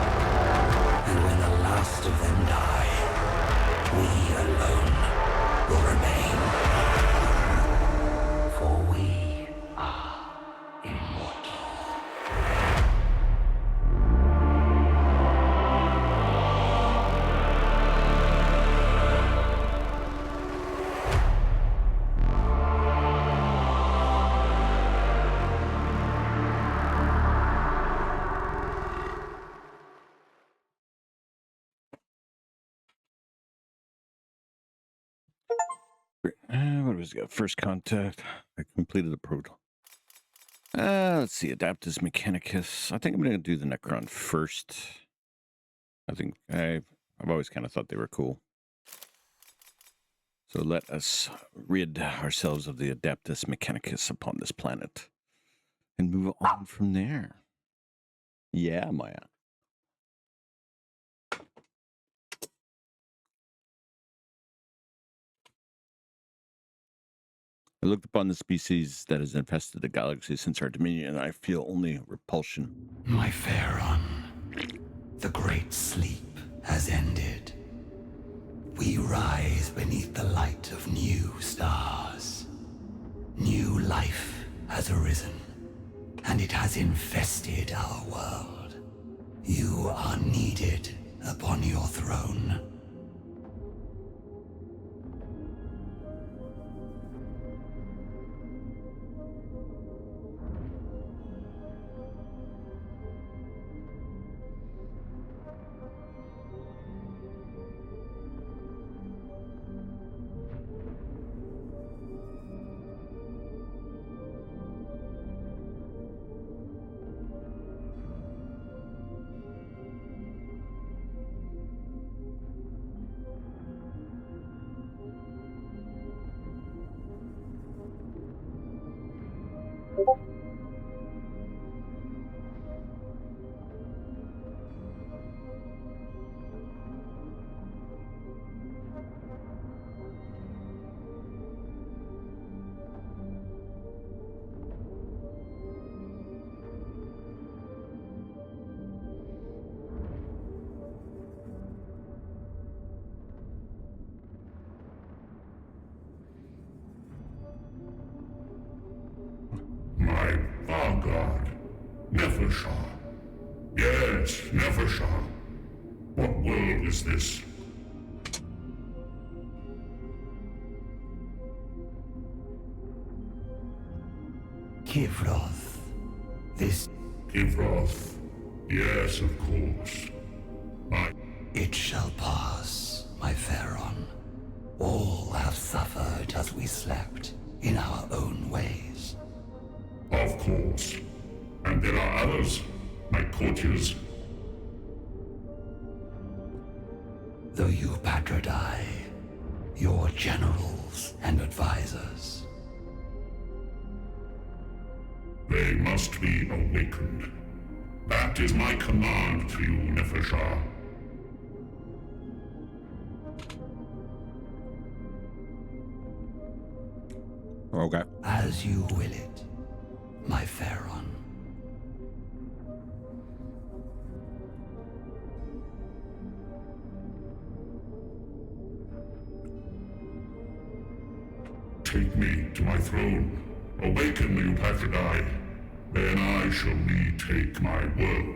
and when the last of them die, we alone will remain. For we are immortal. What was it? First contact. I completed the protocol. Let's see. Adaptus Mechanicus. I think I'm going to do the Necron first. I think I've always kind of thought they were cool. So let us rid ourselves of the Adaptus Mechanicus upon this planet and move on from there. Yeah, Maya. I looked upon the species that has infested the galaxy since our dominion, and I feel only repulsion. My Pharaon, the great sleep has ended. We rise beneath the light of new stars. New life has arisen, and it has infested our world. You are needed upon your throne. Yes, Nefershah. What world is this? Kivroth. This... Kivroth. Yes, of course. It shall pass, my Pharaon. All have suffered as we slept, in our own ways. Of course. And there are others, my courtiers. Though you Patrodai, your generals and advisors. They must be awakened. That is my command to you, Nefershah. Okay. As you will it, my Pharaon. Take me to my throne. Awaken me, Patrodai. Then I shall retake my world.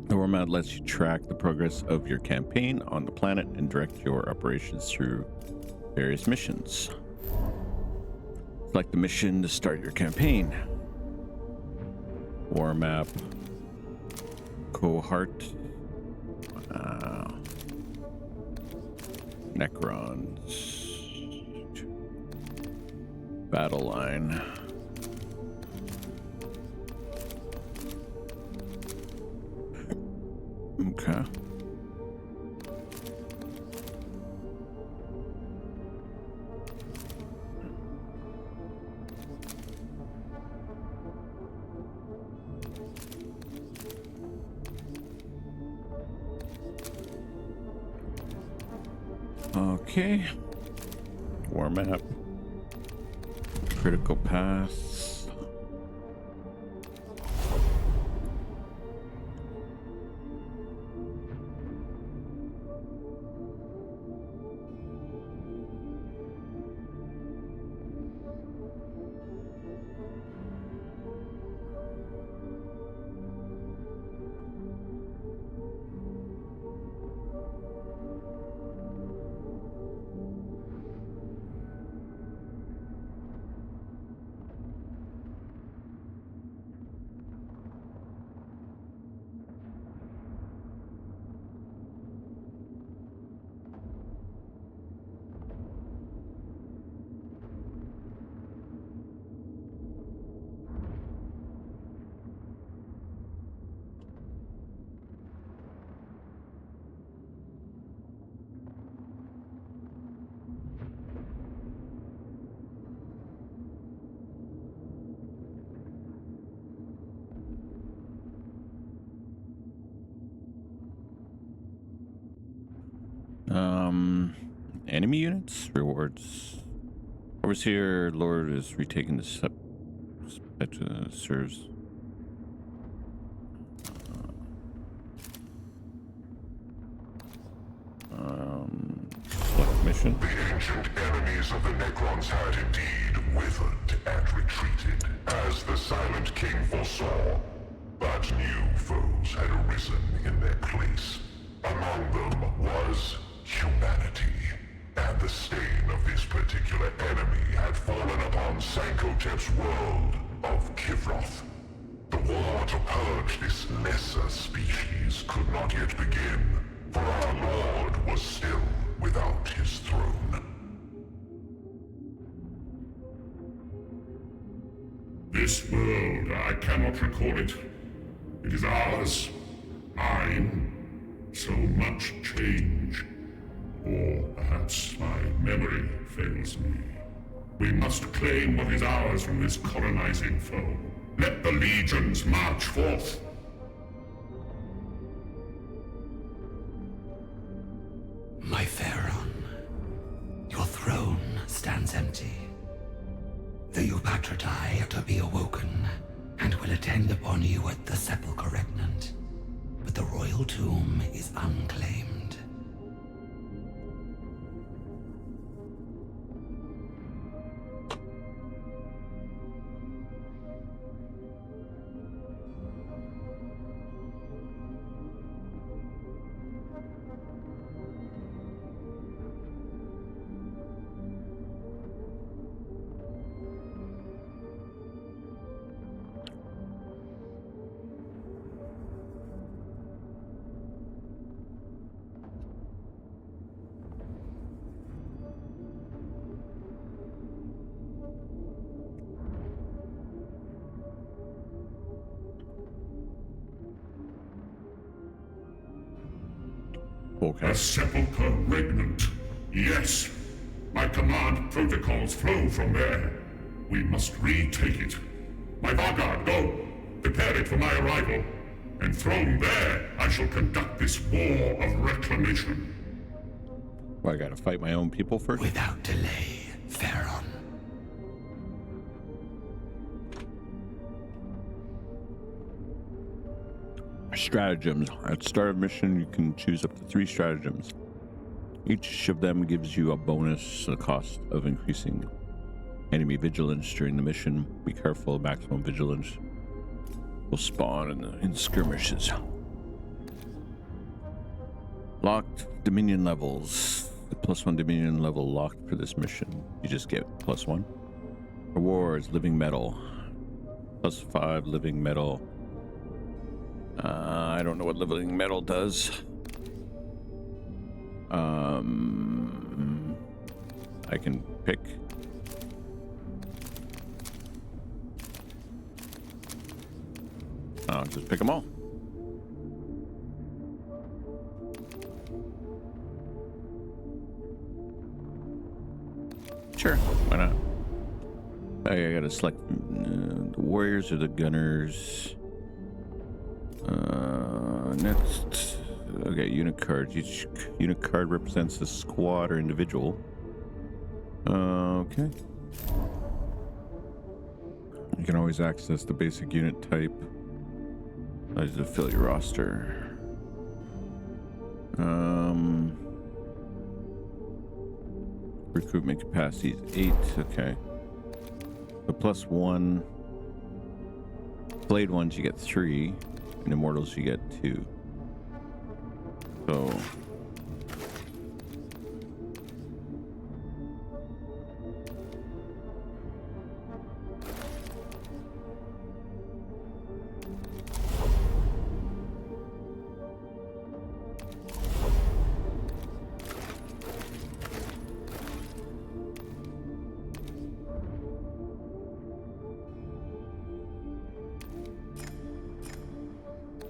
The format lets you track the progress of your campaign on the planet and direct your operations through various missions. Select the mission to start your campaign. War map. Cohort. Necrons. Battle line. Okay. Okay. War map. Critical pass. Enemy units rewards. Overseer Lord is retaking the serves. Select mission. The ancient enemies of the Necrons had indeed withered and retreated, as the Silent King foresaw. But new foes had arisen in their place. Among them was humanity. And the stain of this particular enemy had fallen upon Sankotep's world of Kivroth. The war to purge this lesser species could not yet begin, for our Lord was still without his throne. This world, I cannot recall it. It is ours. Mine. So much change. Or perhaps my memory fails me. We must claim what is ours from this colonizing foe. Let the legions march forth. My Pharaon, your throne stands empty. The Eupatridae are to be awoken, and will attend upon you at the sepulchre regnant. But the royal tomb is unclaimed. Okay. A sepulchre regnant. Yes. My command protocols flow from there. We must retake it. My vanguard, go! Prepare it for my arrival. Enthroned there, I shall conduct this war of reclamation. Well, I gotta fight my own people first? Without delay, Pharaon. Stratagems. At the start of mission, you can choose up to 3 stratagems. Each of them gives you a bonus to the cost of increasing enemy vigilance during the mission. Be careful, maximum vigilance will spawn in skirmishes. Locked Dominion levels. The +1 Dominion level locked for this mission. You just get +1. Rewards, living metal. +5 living metal. I don't know what living metal does. I can pick. I'll just pick them all. Sure, why not? I gotta select the warriors or the gunners. Next, okay, unit cards. Each unit card represents a squad or individual. Okay. You can always access the basic unit type. Allows you to fill your roster. Recruitment capacity is 8. Okay. The +1. Blade ones you get 3. And Immortals you get 2. So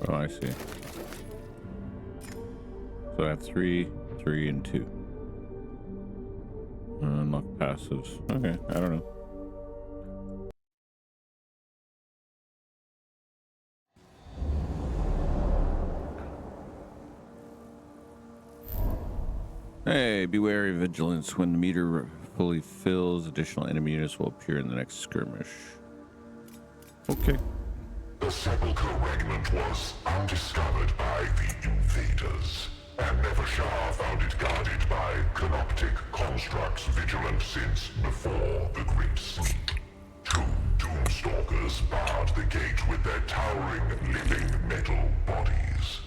oh, I see. So I have 3, 3, and 2. Unlock passives. Okay, I don't know. Hey, be wary of vigilance. When the meter fully fills, additional enemy units will appear in the next skirmish. Okay. The sepulchre regnant was undiscovered by the invaders, and Nevershah found it guarded by canoptic constructs vigilant since before the Great Sleep. 2 Doomstalkers barred the gate with their towering, living metal bodies.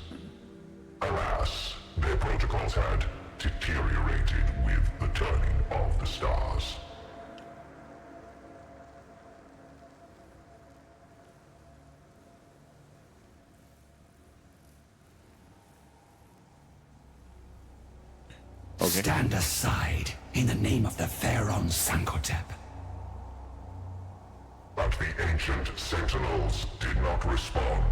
Alas, their protocols had deteriorated with the turning of the stars. Okay. Stand aside in the name of the Pharaon Sankotep. But the ancient sentinels did not respond.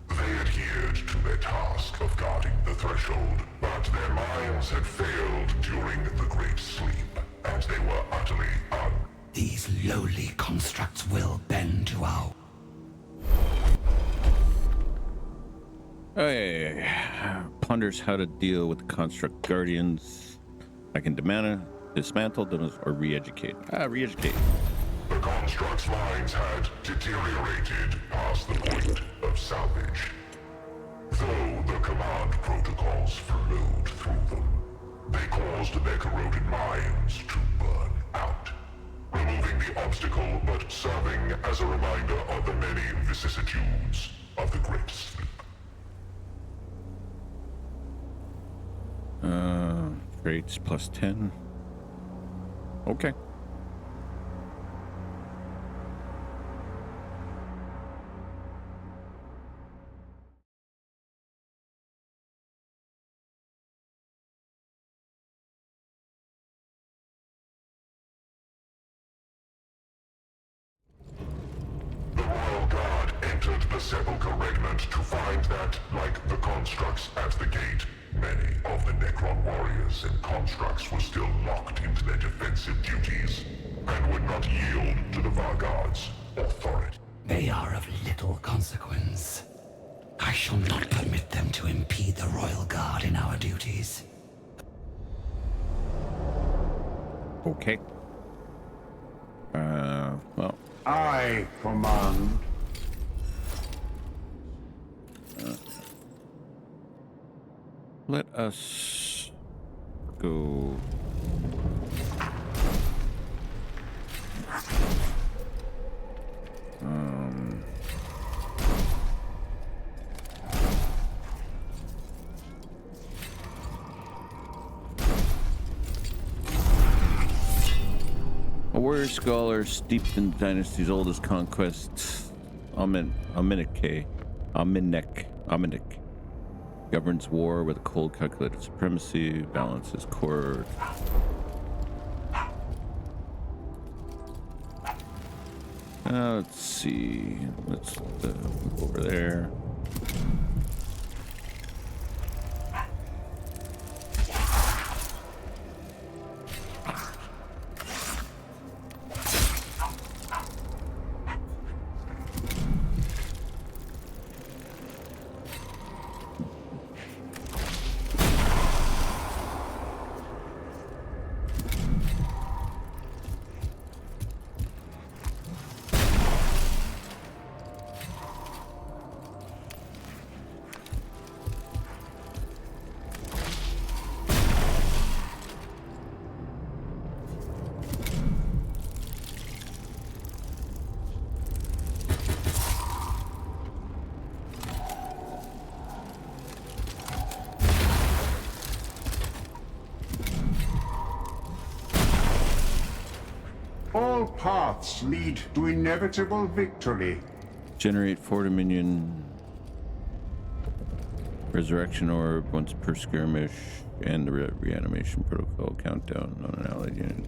They adhered to their task of guarding the threshold, but their minds had failed during the Great Sleep, and they were utterly These lowly constructs will bend to our... Hey, ponders how to deal with the construct guardians. I can dismantle them or re-educate. Re-educate. The construct's minds had deteriorated past the point of salvage. Though the command protocols flowed through them, they caused their corroded minds to burn out, removing the obstacle but serving as a reminder of the many vicissitudes of the Great Sleep. Traits +10. Okay. The Royal Guard entered the Sepulchre Regnant to find that, like the constructs at the gate, Many of the Necron warriors and constructs were still locked into their defensive duties, and would not yield to the Vanguard's authority. They are of little consequence. I shall not permit them to impede the Royal Guard in our duties. Okay. Well. I command. Let us go. A warrior scholar steeped in the dynasty's oldest conquests, Aminek, governs war with a cold, calculated supremacy, balances core. Let's see. Let's move over there. All paths lead to inevitable victory. Generate 4 Dominion Resurrection Orb once per skirmish, and the reanimation protocol countdown on an allied unit.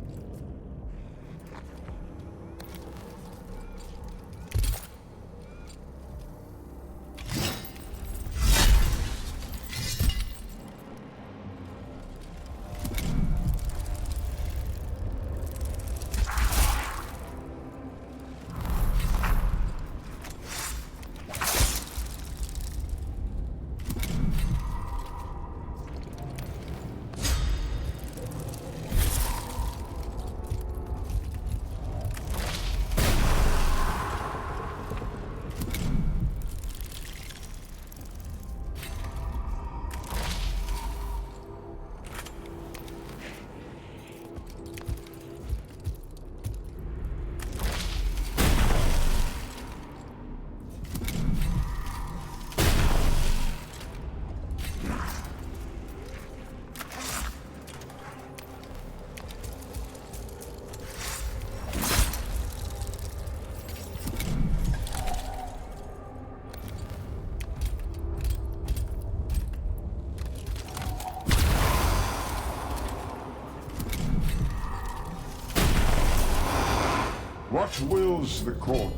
What wills the court?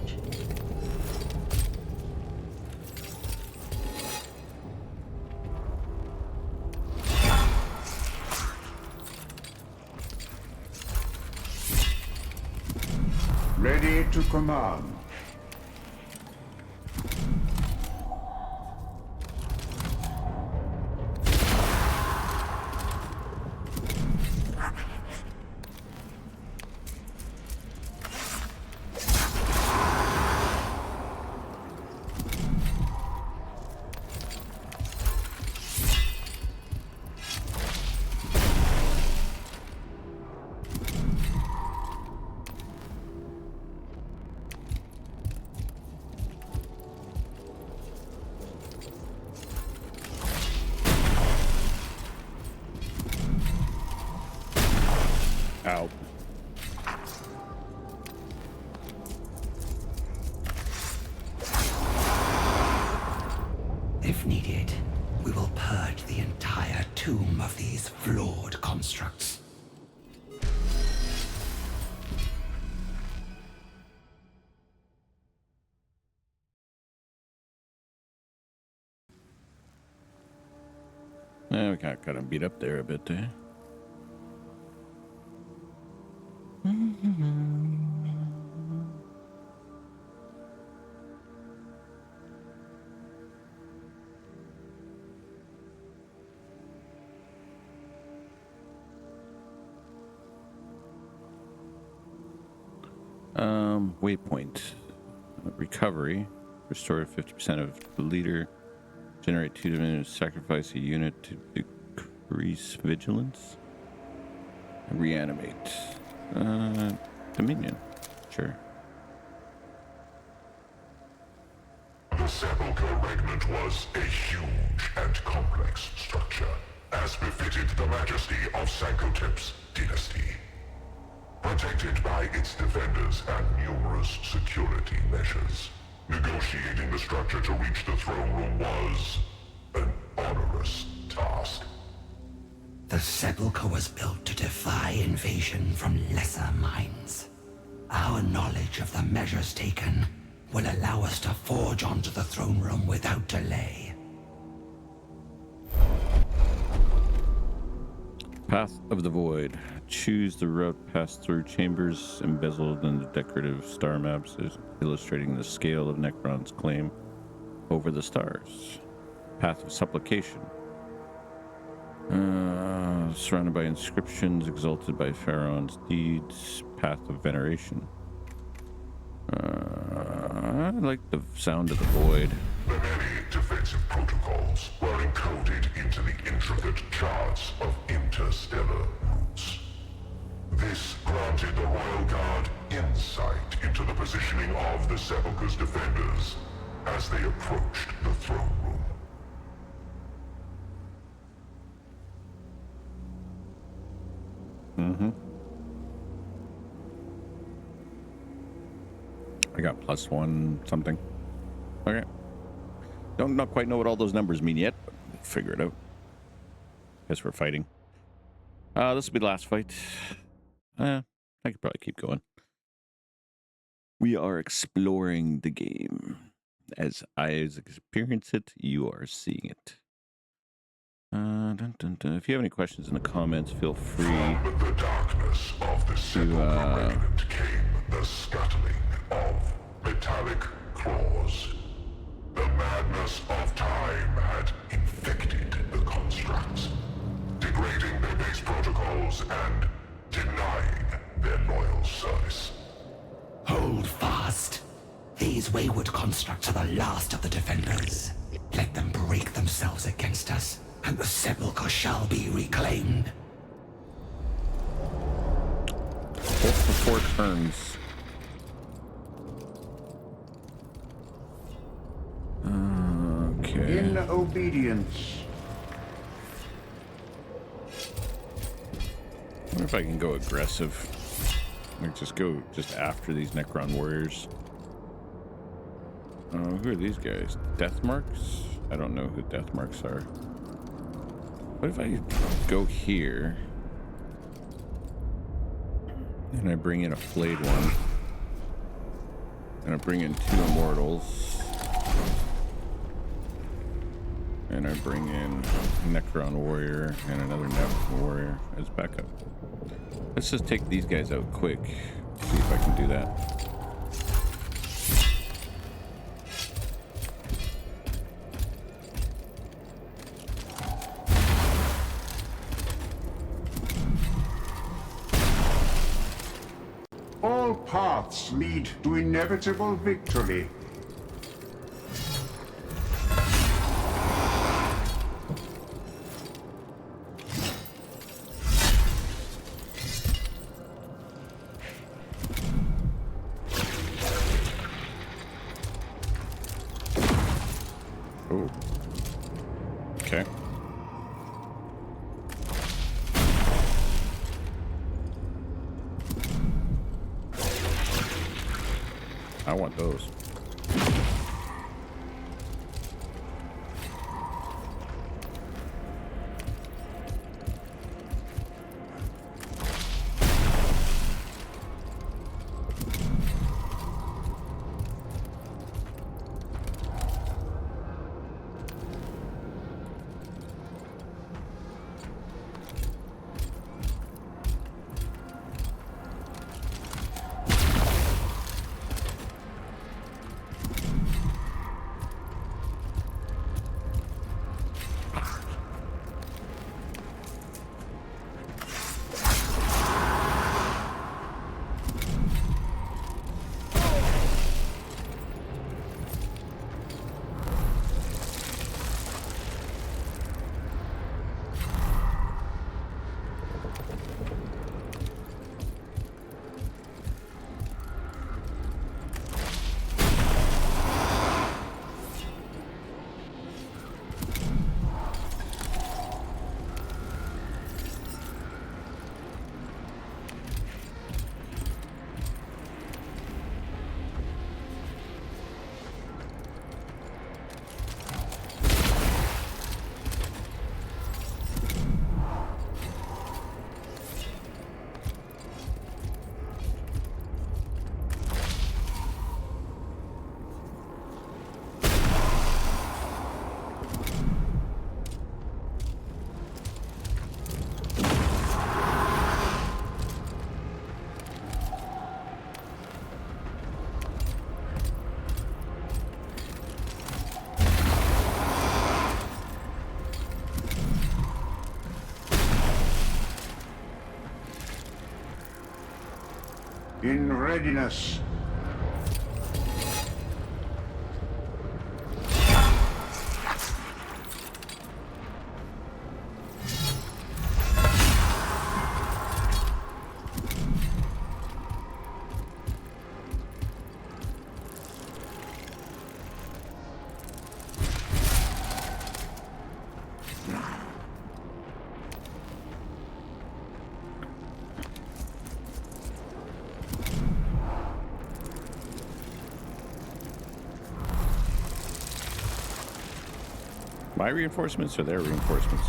Ready to command. Ow. If needed, we will purge the entire tomb of these flawed constructs. We got him beat up there a bit there. Waypoint. Recovery. Restore 50% of the leader. Generate 2 minutes. Sacrifice a unit to decrease vigilance. Reanimate. Dominion. Sure. The sepulchre regnant was a huge and complex structure, as befitted the majesty of Sankotep's dynasty. Protected by its defenders and numerous security measures, negotiating the structure to reach the throne room was an onerous task. The sepulchre was built to defy invasion from lesser minds. Our knowledge of the measures taken will allow us to forge onto the throne room without delay. Path of the Void. Choose the route passed through chambers embezzled in the decorative star maps, illustrating the scale of Necron's claim over the stars. Path of Supplication. Surrounded by inscriptions, exalted by Pharaoh's deeds. Path of Veneration. I like the sound of the Void. The many defensive protocols were encoded into the intricate charts of interstellar routes. This granted the Royal Guard insight into the positioning of the Sepulchre's defenders as they approached the throne room. I got +1 something. Okay. Don't not quite know what all those numbers mean yet, but we'll figure it out. Guess we're fighting. This will be the last fight. I could probably keep going. We are exploring the game. As I experience it, you are seeing it. If you have any questions in the comments, feel free From the darkness of the Sepulchre Regnant came the scuttling of metallic claws. The madness of time had infected the constructs, degrading their base protocols and denying their loyal service. Hold fast. These wayward constructs are the last of the defenders. Let them break themselves against us, and the sepulchre shall be reclaimed. hold for 4 turns. Okay. In obedience. I wonder if I can go aggressive. Like just go after these Necron warriors. Who are these guys? Death marks? I don't know who death marks are. What if I go here and I bring in a flayed one and I bring in 2 immortals and I bring in a Necron warrior and another Necron warrior as backup. Let's just take these guys out quick. See if I can do that. All paths lead to inevitable victory. Oh. Okay. I want those. In readiness. My reinforcements or their reinforcements?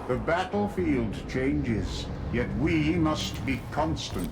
The battlefield changes, yet we must be constant.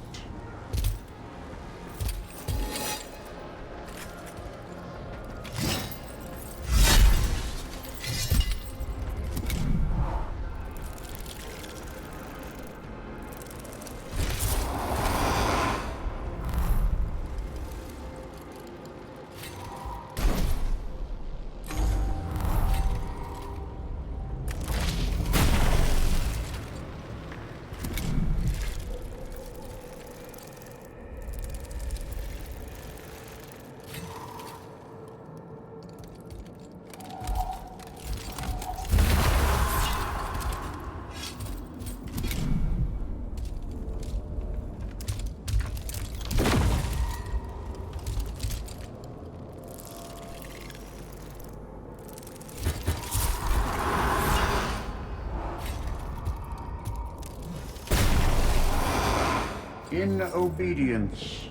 In obedience.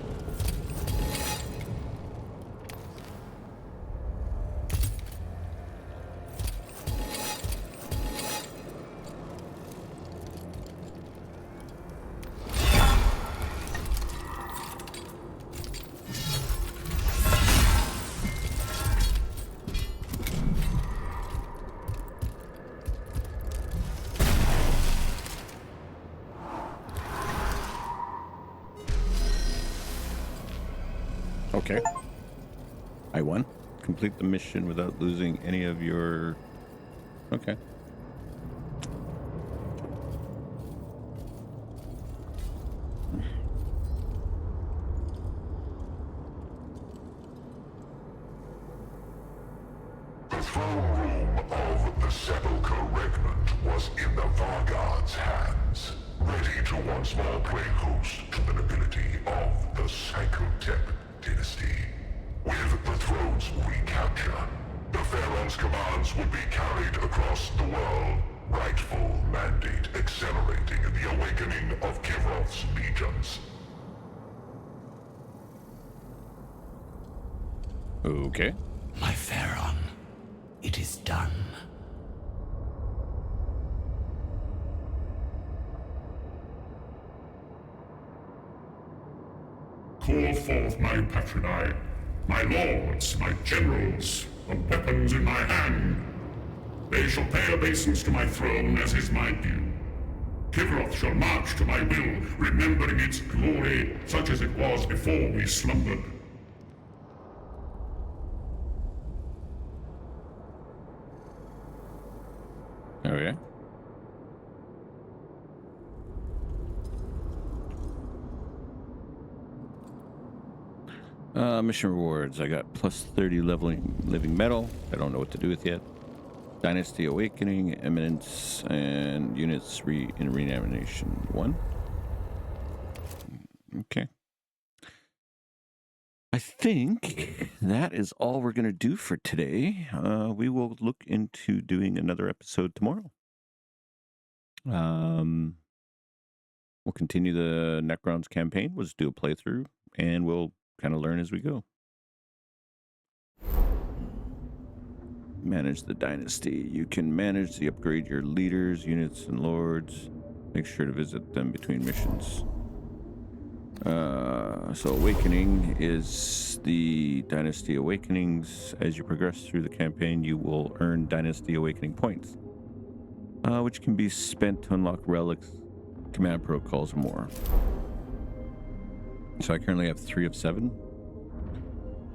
Okay. I won. Complete the mission without losing any of your... Okay. The throne room of the Sepulchre Regnant was in the Vargard's hands, ready to once more play host to the nobility of the Psychotep dynasty. With the throne's recapture, the Pharaoh's commands would be carried across the world, rightful mandate accelerating the awakening of Kivroth's legions. Okay. My Pharaon, it is done. Call forth my patroni, my lords, my generals, the weapons in my hand. They shall pay obeisance to my throne as is my due. Kivroth shall march to my will, remembering its glory, such as it was before we slumbered. Okay. Mission rewards. I got plus 30 living metal. I don't know what to do with yet. Dynasty Awakening, Eminence, and units in reanimation 1. Okay. I think that is all we're going to do for today. We will look into doing another episode tomorrow. We'll continue the Necrons campaign. We'll just do a playthrough, and we'll kind of learn as we go. Manage the dynasty. You can manage the upgrade your leaders, units, and lords. Make sure to visit them between missions. So Awakening is the Dynasty Awakenings. As you progress through the campaign, you will earn Dynasty Awakening points, which can be spent to unlock relics, command protocols, or more. So I currently have 3 of 7.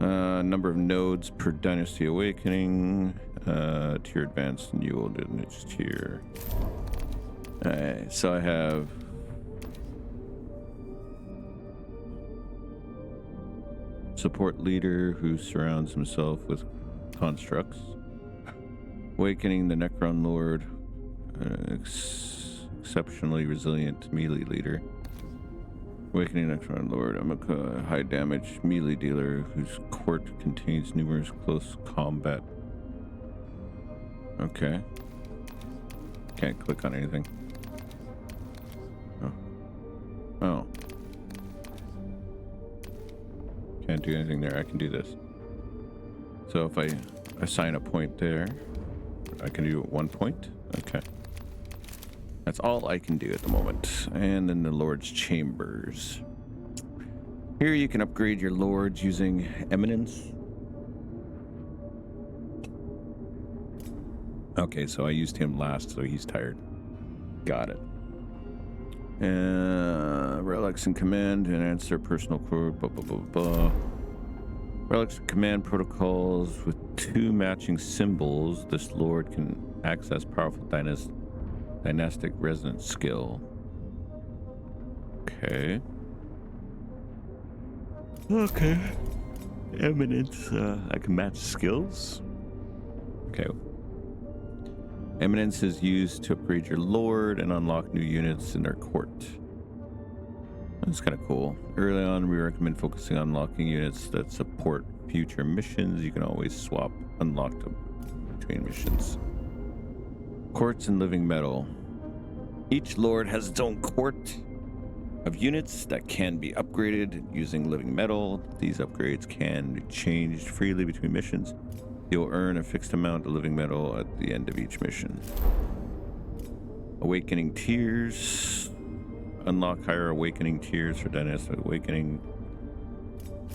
Number of nodes per Dynasty Awakening, tier advanced, and you will do niche tier. Alright, so I have support leader who surrounds himself with constructs. Awakening the Necron Lord, exceptionally resilient melee leader. Awakening Necron Lord, I'm a high damage melee dealer whose court contains numerous close combat. Okay. Can't click on anything. Oh. Can't do anything there. I can do this. So if I assign a point there, I can do 1 point. Okay. That's all I can do at the moment. And then the Lord's Chambers. Here you can upgrade your lords using Eminence. Okay, so I used him last, so he's tired. Got it. Relics and command and answer personal core. Relics and command protocols with 2 matching symbols. This lord can access powerful dynastic resonance skill. Okay. Eminence. I can match skills. Okay. Eminence is used to upgrade your lord and unlock new units in their court. That's kind of cool. Early on, we recommend focusing on unlocking units that support future missions. You can always swap unlocked between missions. Courts and living metal. Each lord has its own court of units that can be upgraded using living metal. These upgrades can be changed freely between missions. You'll earn a fixed amount of living metal at the end of each mission. Awakening tiers. Unlock higher awakening tiers for dynastic awakening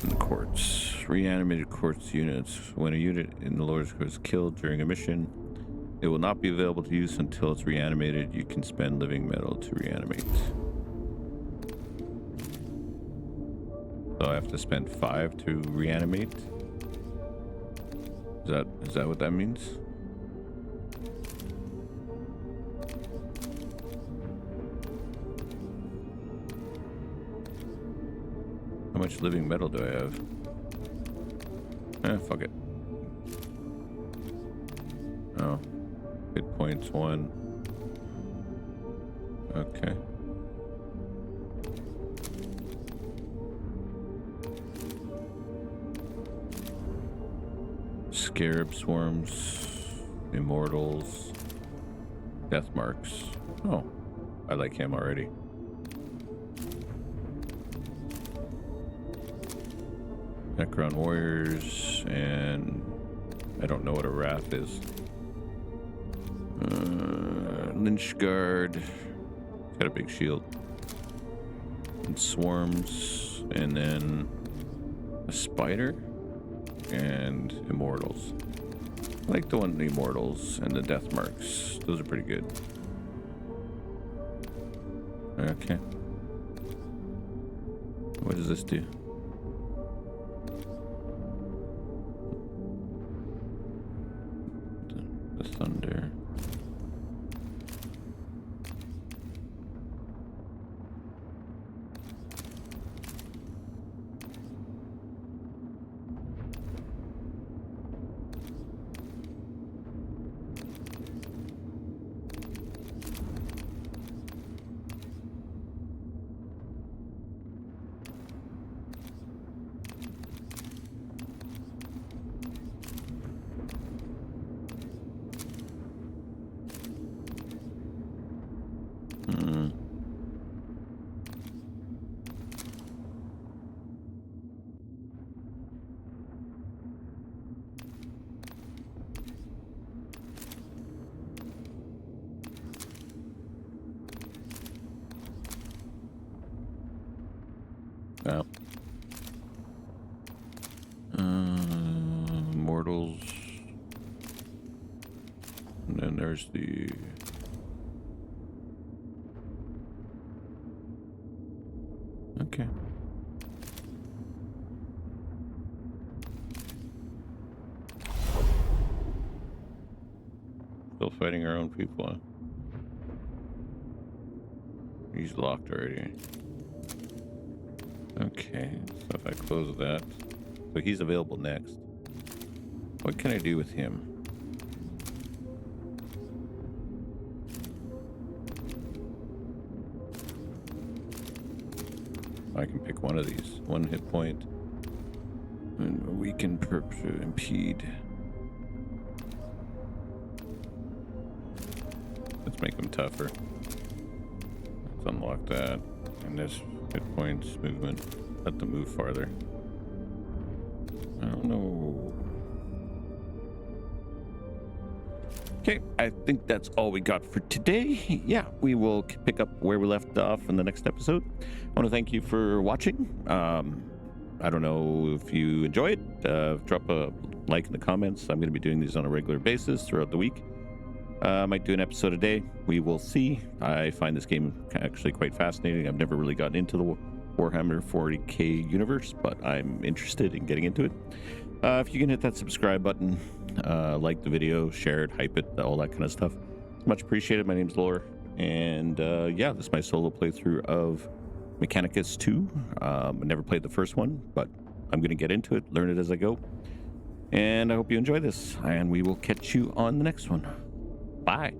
in the courts. Reanimated courts units. When a unit in the Lord's Court is killed during a mission, it will not be available to use until it's reanimated. You can spend living metal to reanimate. So I have to spend 5 to reanimate. Is that what that means? How much living metal do I have? Fuck it. Oh. Hit points 1. Okay. Scarab swarms, immortals, death marks. Oh, I like him already. Necron warriors, and I don't know what a wrath is. Lynch guard, got a big shield, and swarms, and then a spider. And immortals. I like the immortals and the death marks. Those are pretty good. Okay. What does this do? The thunder. Wow. Mortals. And then there's the... Okay. Still fighting our own people, huh? He's locked already. Okay, so if I close that, so he's available next. What can I do with him? I can pick one of these. 1 hit point. And weaken impede. Let's make them tougher. Let's unlock that. And this hit points, movement. Let them move farther. I don't know. Okay, I think that's all we got for today. Yeah, we will pick up where we left off in the next episode. I want to thank you for watching. I don't know if you enjoy it. Drop a like in the comments. I'm going to be doing these on a regular basis throughout the week. I might do an episode a day. We will see. I find this game actually quite fascinating. I've never really gotten into the Warhammer 40k universe, but I'm interested in getting into it. If you can hit that subscribe button, like the video, share it, hype it, all that kind of stuff. It's much appreciated. My name's Lore, and yeah, this is my solo playthrough of Mechanicus II. I never played the first one, but I'm going to get into it, learn it as I go. And I hope you enjoy this, and we will catch you on the next one. Bye.